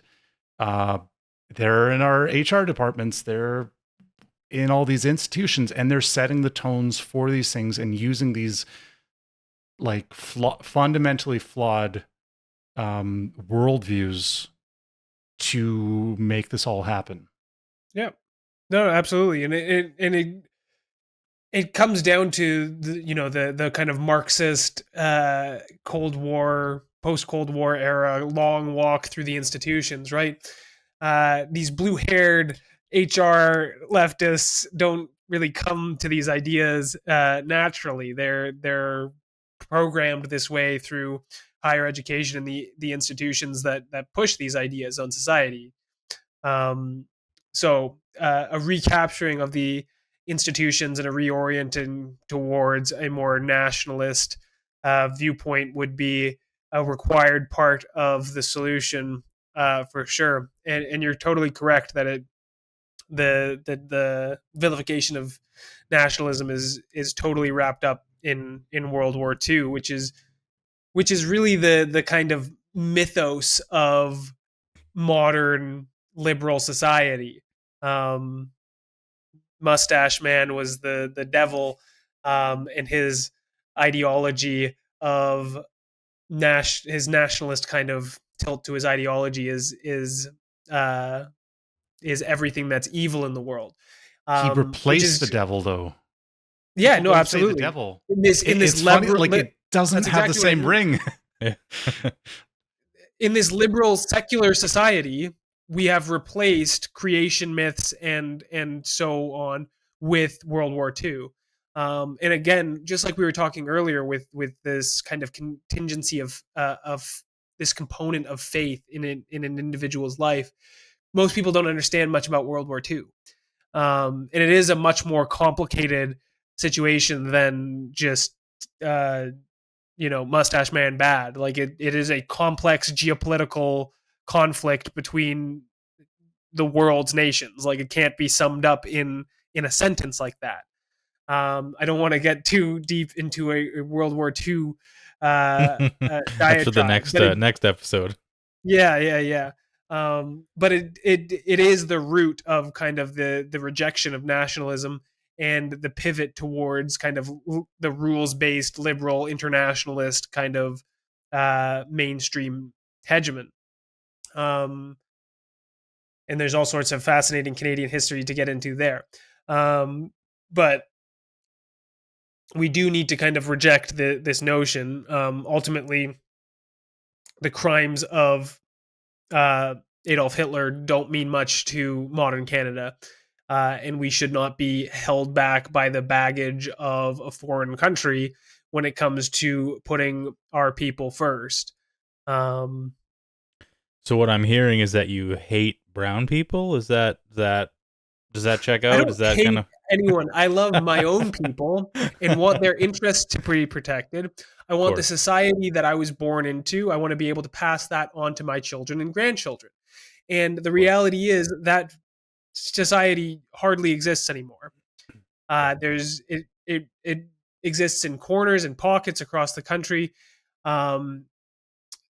they're in our HR departments, they're in all these institutions, and they're setting the tones for these things and using these like fundamentally flawed worldviews to make this all happen. Yeah. No, absolutely. And it comes down to the kind of Marxist Cold War, post-Cold War era long walk through the institutions, right? These blue-haired HR leftists don't really come to these ideas naturally. They're programmed this way through higher education and the institutions that push these ideas on society. So a recapturing of the institutions and a reorienting towards a more nationalist viewpoint would be a required part of the solution, for sure. And you're totally correct that the vilification of nationalism is totally wrapped up in World War II, which is really the kind of mythos of modern liberal society. Um, Mustache Man was the devil, and his ideology of his nationalist kind of tilt to his ideology uh, is everything that's evil in the world, He which replaced the is devil, though. yeah, People no, don't say the absolutely. devil. In this It's funny, liberal, like it doesn't that's have the exactly what I same mean. ring. Yeah. In this liberal secular society, we have replaced creation myths and so on with World War II. And again, just like we were talking earlier, with this kind of contingency of this component of faith in an individual's life, most people don't understand much about World War II, and it is a much more complicated situation than just uh, Mustache Man bad. Like it is a complex geopolitical conflict between the world's nations. Like it can't be summed up in a sentence like that. I don't want to get too deep into a World War II That's for the diatribe, next but next episode. yeah. But it is the root of kind of the rejection of nationalism and the pivot towards kind of the rules based liberal internationalist kind of mainstream hegemon. Um, and there's all sorts of fascinating Canadian history to get into there. But we do need to kind of reject this notion. Ultimately, the crimes of uh, Adolf Hitler don't mean much to modern Canada. And we should not be held back by the baggage of a foreign country when it comes to putting our people first. Um, So what I'm hearing is that you hate brown people. Is that does that check I out? don't Is that kind hate of anyone. I love my own people and want their interests to be protected. I of want the course? society that I was born into. I want to be able to pass that on to my children and grandchildren. And the Of course. reality is that society hardly exists anymore. It exists in corners and pockets across the country, um,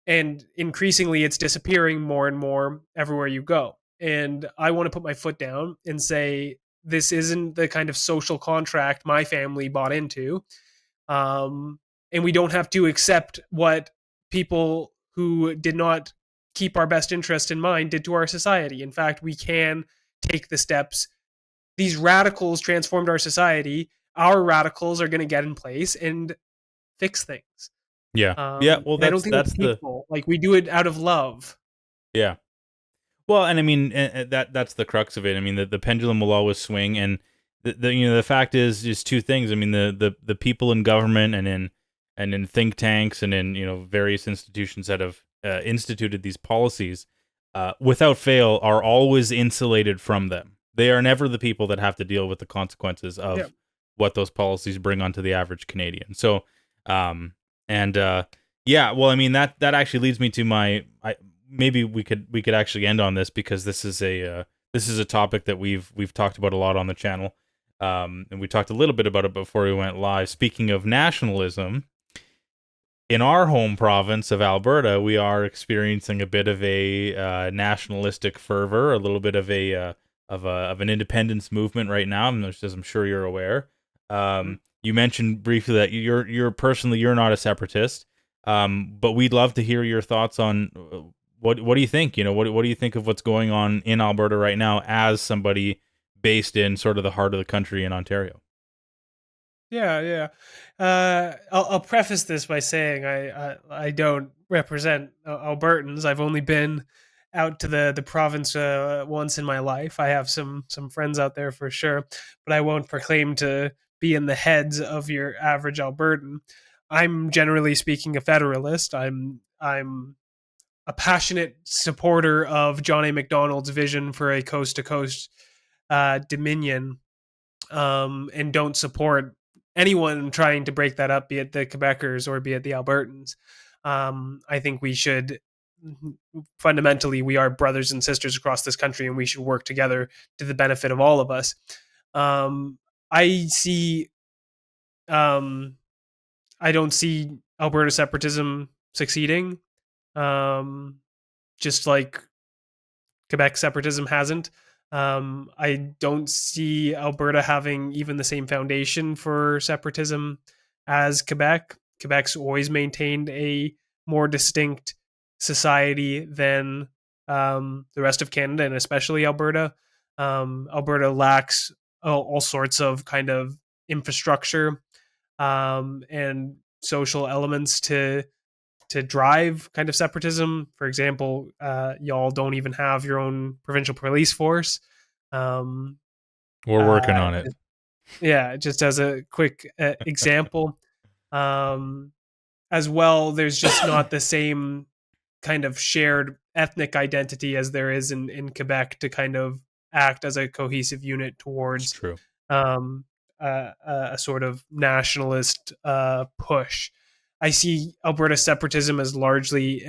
and increasingly it's disappearing more and more everywhere you go. And I want to put my foot down and say this isn't the kind of social contract my family bought into, um, and we don't have to accept what people who did not keep our best interest in mind did to our society. In fact, we can take the steps. These radicals transformed our society. Our radicals are going to get in place and fix things. Yeah. Yeah. Well, And I don't think that's it's the hateful. Like we do it out of love. yeah. Well, and I mean that's the crux of it. I mean the pendulum will always swing, and the fact is just two things. I mean the people in government and in think tanks and in various institutions that have instituted these policies, without fail, are always insulated from them. They are never the people that have to deal with the consequences Yeah. of what those policies bring onto the average Canadian. So, and yeah, well, I mean that actually leads me to maybe we could actually end on this, because this is a topic that we've talked about a lot on the channel, and we talked a little bit about it before we went live. Speaking of nationalism, in our home province of Alberta, we are experiencing a bit of a nationalistic fervor, a little bit of an independence movement right now, as I'm sure you're aware. You mentioned briefly that you're not a separatist, but we'd love to hear your thoughts on what do you think? What do you think of what's going on in Alberta right now as somebody based in sort of the heart of the country in Ontario? Yeah. I'll preface this by saying I don't represent Albertans. I've only been out to the province once in my life. I have some friends out there for sure, but I won't proclaim to be in the heads of your average Albertan. I'm generally speaking a federalist. I'm a passionate supporter of John A. Macdonald's vision for a coast to coast dominion, and don't support anyone trying to break that up, be it the Quebecers or be it the Albertans. I think we should fundamentally, we are brothers and sisters across this country, and we should work together to the benefit of all of us. I see, um, I don't see Alberta separatism succeeding, um, just like Quebec separatism hasn't. I don't see Alberta having even the same foundation for separatism as Quebec. Quebec's always maintained a more distinct society than the rest of Canada, and especially Alberta. Alberta lacks all sorts of kind of infrastructure and social elements to drive kind of separatism. For example, y'all don't even have your own provincial police force. Um, We're working uh, on it. yeah, just as a quick example, um, as well, there's just not the same kind of shared ethnic identity as there is in Quebec to kind of act as a cohesive unit It's towards true. um, a sort of nationalist push. I see Alberta separatism as largely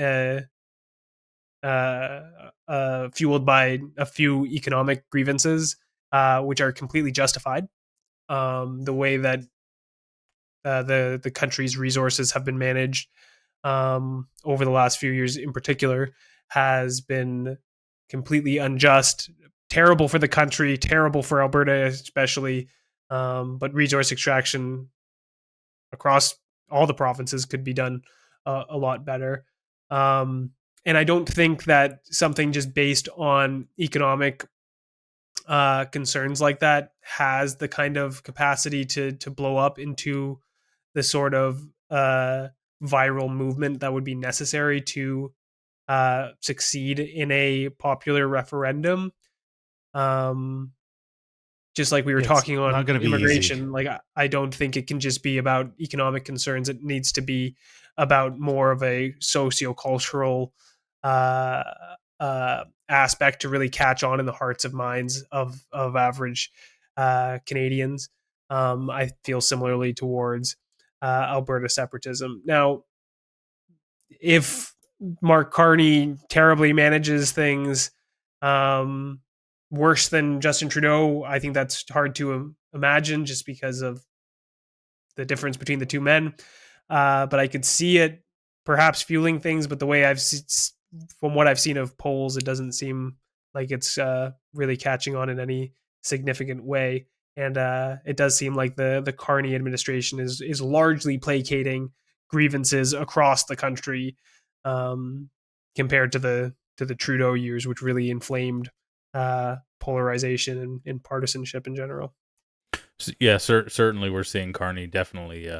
fueled by a few economic grievances, which are completely justified. The way that the country's resources have been managed over the last few years, in particular, has been completely unjust, terrible for the country, terrible for Alberta, especially. But resource extraction across all the provinces could be done a lot better. Um, and I don't think that something just based on economic concerns like that has the kind of capacity to blow up into the sort of viral movement that would be necessary to succeed in a popular referendum. Um, just like we were It's talking not on going to be easy. immigration, like I don't think it can just be about economic concerns. It needs to be about more of a socio-cultural uh, aspect to really catch on in the hearts of minds of average Canadians. I feel similarly towards Alberta separatism. Now, if Mark Carney terribly manages things um, worse than Justin Trudeau, I think that's hard to imagine just because of the difference between the two men. But I could see it perhaps fueling things. But the way from what I've seen of polls, it doesn't seem like it's really catching on in any significant way. And it does seem like the Carney administration is largely placating grievances across the country compared to the Trudeau years, which really inflamed polarization and partisanship in general. Yeah, certainly we're seeing Carney definitely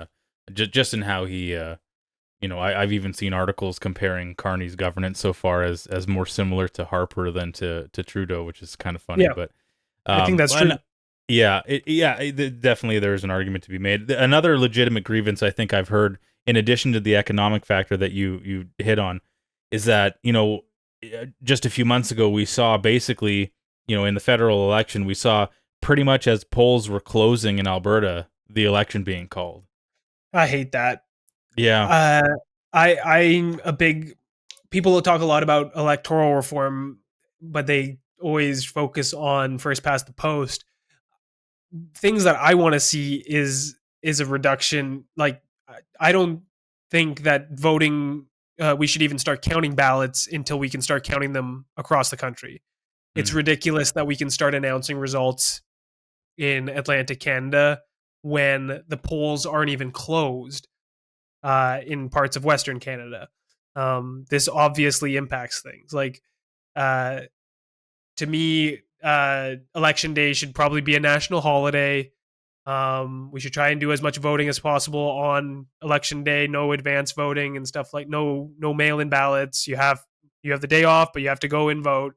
just in how he I've even seen articles comparing Carney's governance so far as more similar to Harper than to Trudeau, which is kind of funny. Yeah, But I think that's true. definitely there's an argument to be made. Another legitimate grievance I think I've heard, in addition to the economic factor that you hit on, is that just a few months ago we saw basically in the federal election we saw pretty much as polls were closing in Alberta the election being called. I hate that. Yeah. Uh, I'm a big people talk a lot about electoral reform, but they always focus on first past the post. Things that I want to see is a reduction. Like I don't think that voting we should even start counting ballots until we can start counting them across the country. It's Mm. ridiculous that we can start announcing results in Atlantic Canada when the polls aren't even closed in parts of Western Canada. This obviously impacts things. Like uh, to me, election day should probably be a national holiday. We should try and do as much voting as possible on election day. No advance voting and stuff like no mail-in ballots. You have the day off, but you have to go and vote,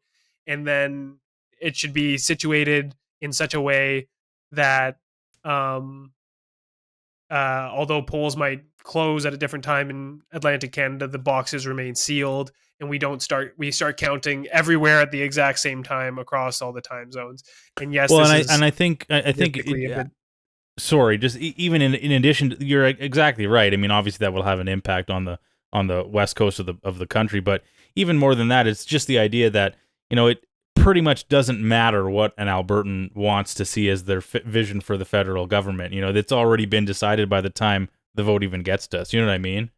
and then it should be situated in such a way that um, although polls might close at a different time in Atlantic Canada, the boxes remain sealed, and we start counting everywhere at the exact same time across all the time zones. And yes, Well, this and is I think logistically a bit. sorry, just even in addition, you're exactly right. I mean, obviously that will have an impact on the west coast of the country, but even more than that, it's just the idea that it pretty much doesn't matter what an Albertan wants to see as their vision for the federal government. That's already been decided by the time the vote even gets to us. You know what I mean?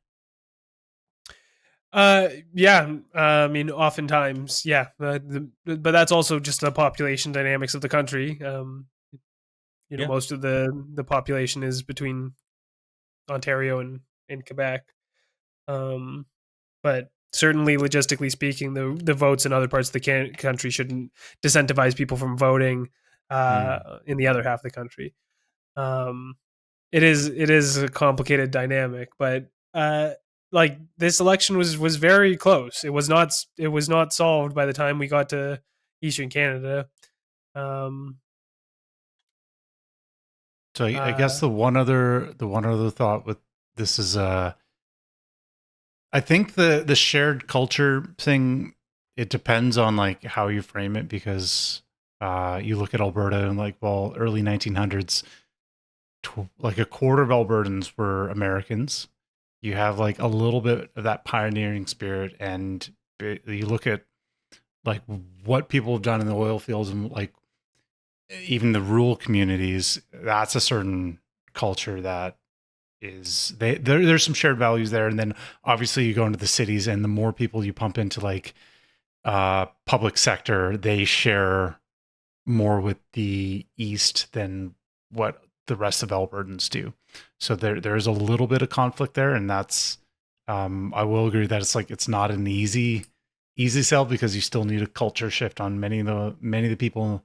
Yeah. I mean, oftentimes, yeah. But that's also just the population dynamics of the country. Yeah. Most of the population is between Ontario and Quebec. Um, but certainly, logistically speaking, the votes in other parts of the country shouldn't disincentivize people from voting Hmm. in the other half of the country. Um, it is a complicated dynamic, but like this election was very close. It was not solved by the time we got to Eastern Canada. Um, So I guess uh, the one other thought with this is I think the shared culture thing, it depends on like how you frame it, because you look at Alberta and like, well, early 1900s, like a quarter of Albertans were Americans. You have like a little bit of that pioneering spirit, and you look at like what people have done in the oil fields and like even the rural communities. That's a certain culture that is there's some shared values there. And then obviously you go into the cities, and the more people you pump into like public sector, they share more with the east than what the rest of Albertans do. So there's a little bit of conflict there, and that's I will agree that it's not an easy sell, because you still need a culture shift on many of the people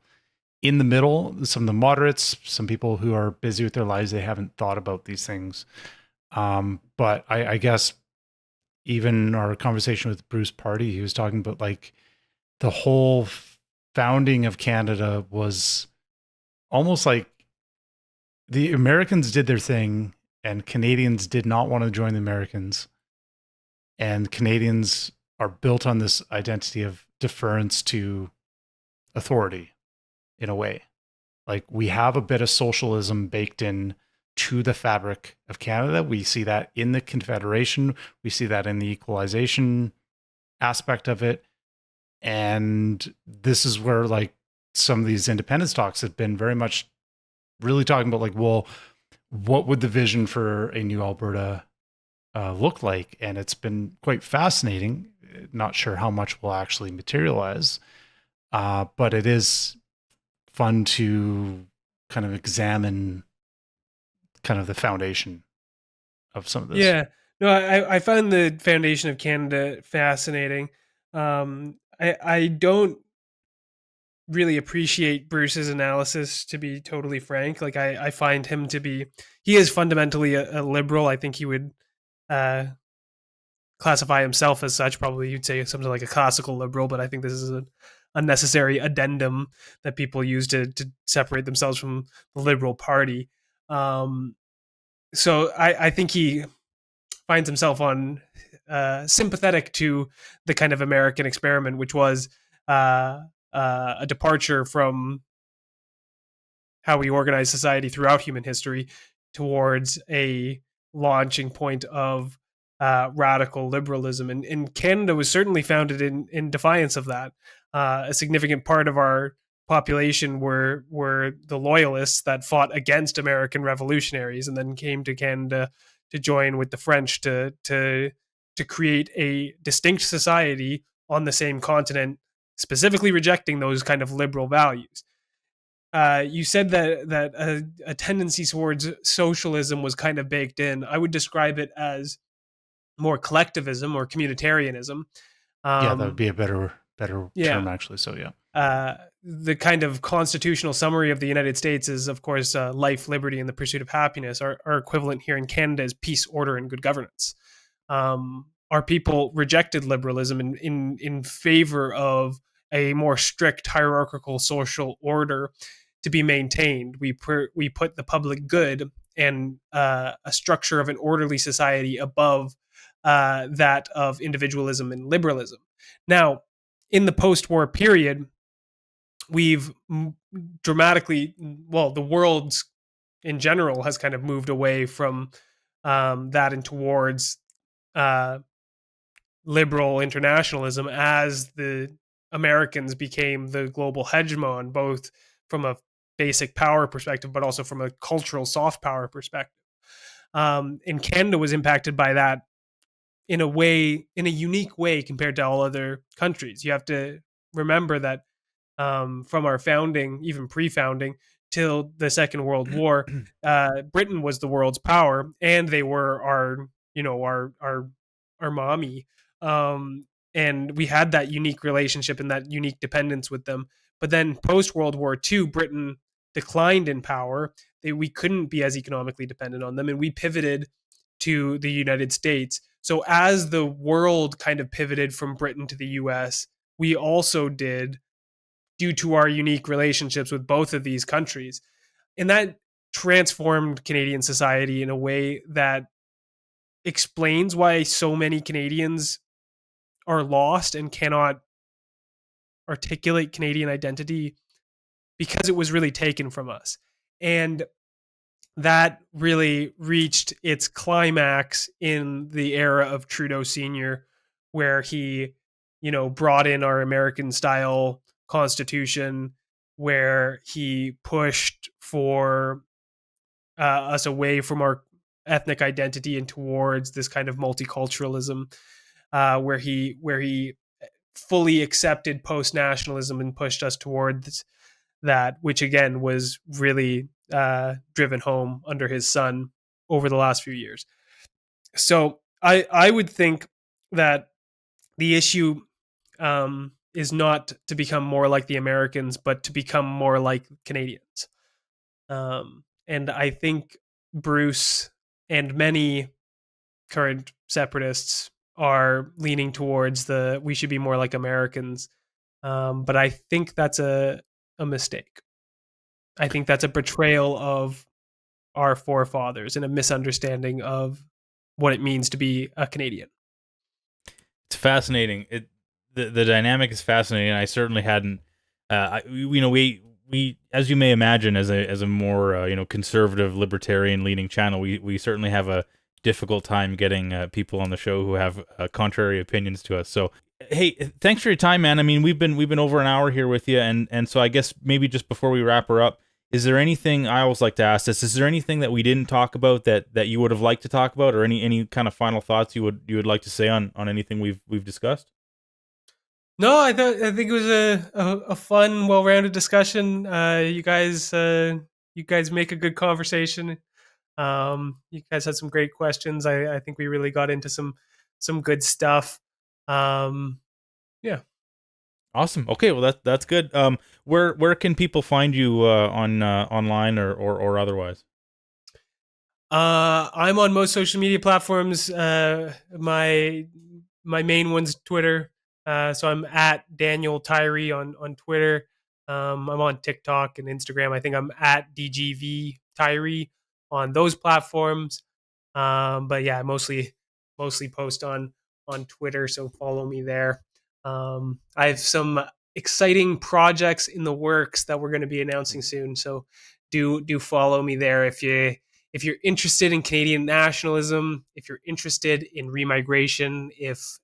in the middle, some of the moderates, some people who are busy with their lives, they haven't thought about these things. But I guess even our conversation with Bruce Party, he was talking about like the whole founding of Canada was almost like the Americans did their thing, and Canadians did not want to join the Americans. And Canadians are built on this identity of deference to authority in a way. Like we have a bit of socialism baked in to the fabric of Canada. We see that in the Confederation. We see that in the equalization aspect of it. And this is where like some of these independence talks have been very much really talking about like, well, what would the vision for a new Alberta look like? And it's been quite fascinating. Not sure how much will actually materialize, but it is fun to kind of examine kind of the foundation of some of this. yeah. No, I find the foundation of Canada fascinating. I don't really appreciate Bruce's analysis, to be totally frank. Like I find him to be he is fundamentally a liberal. I think he would uh, classify himself as such. Probably you'd say something like a classical liberal, but I think this is an unnecessary addendum that people use to separate themselves from the Liberal Party. Um, so I think he finds himself on sympathetic to the kind of American experiment, which was a departure from how we organize society throughout human history towards a launching point of radical liberalism. And Canada was certainly founded in defiance of that. A significant part of our population were the loyalists that fought against American revolutionaries and then came to Canada to join with the French to create a distinct society on the same continent, specifically rejecting those kind of liberal values. You said that a tendency towards socialism was kind of baked in. I would describe it as more collectivism or communitarianism. Yeah, that would Um, be a better yeah, term actually. So yeah. the kind of constitutional summary of the United States is, of course, life, liberty, and the pursuit of happiness. Our equivalent here in Canada is peace, order, and good governance. Our people rejected liberalism in favor of a more strict hierarchical social order to be maintained. We put the public good and a structure of an orderly society above that of individualism and liberalism. Now, in the post-war period, we've dramatically, well, the world in general has kind of moved away from that and towards uh, liberal internationalism as the Americans became the global hegemon, both from a basic power perspective, but also from a cultural soft power perspective. And Canada was impacted by that in a unique way compared to all other countries. You have to remember that from our founding, even pre-founding, till the Second World War, Britain was the world's power, and they were our mommy, and we had that unique relationship and that unique dependence with them. But then post World War II, Britain declined in power. We couldn't be as economically dependent on them, and we pivoted to the United States. So as the world kind of pivoted from Britain to the US, we also did, due to our unique relationships with both of these countries. And that transformed Canadian society in a way that explains why so many Canadians are lost and cannot articulate Canadian identity, because it was really taken from us. And that really reached its climax in the era of Trudeau Sr., where he, brought in our American style constitution, where he pushed for us away from our ethnic identity and towards this kind of multiculturalism, where he fully accepted post-nationalism and pushed us towards that, which again was really driven home under his son over the last few years. So I would think that the issue is not to become more like the Americans, but to become more like Canadians. And I think Bruce and many current separatists are leaning towards we should be more like Americans. But I think that's a mistake. I think that's a betrayal of our forefathers and a misunderstanding of what it means to be a Canadian. It's fascinating. The dynamic is fascinating. I certainly hadn't. We as you may imagine, as a more conservative libertarian leaning channel, we certainly have a difficult time getting people on the show who have contrary opinions to us. So hey, thanks for your time, man. I mean, we've been over an hour here with you, and so I guess maybe just before we wrap her up, is there anything, I always like to ask this, is there anything that we didn't talk about that you would have liked to talk about, or any kind of final thoughts you would like to say on anything we've discussed? No, I think it was a fun, well-rounded discussion. You guys make a good conversation. You guys had some great questions. I think we really got into some good stuff. Yeah. Awesome. Okay, well that's good. Where can people find you online or otherwise? I'm on most social media platforms. My main one's Twitter. So I'm at Daniel Tyrie on Twitter. I'm on TikTok and Instagram. I think I'm at DGV Tyrie on those platforms. But yeah, mostly post on Twitter. So follow me there. I have some exciting projects in the works that we're going to be announcing soon. So do follow me there if you're interested in Canadian nationalism, if you're interested in remigration, if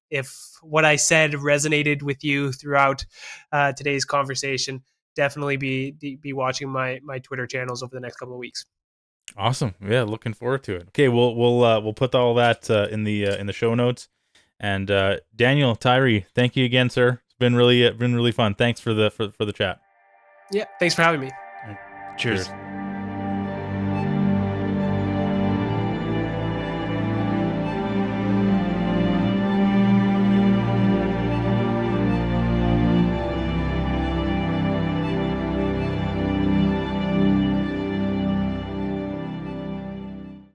what I said resonated with you throughout today's conversation, definitely be watching my Twitter channels over the next couple of weeks. Awesome. Yeah, looking forward to it. Okay, we'll put all that in the show notes. And Daniel Tyrie, thank you again, sir. It's been really fun. Thanks for the chat. Yeah, thanks for having me. Cheers.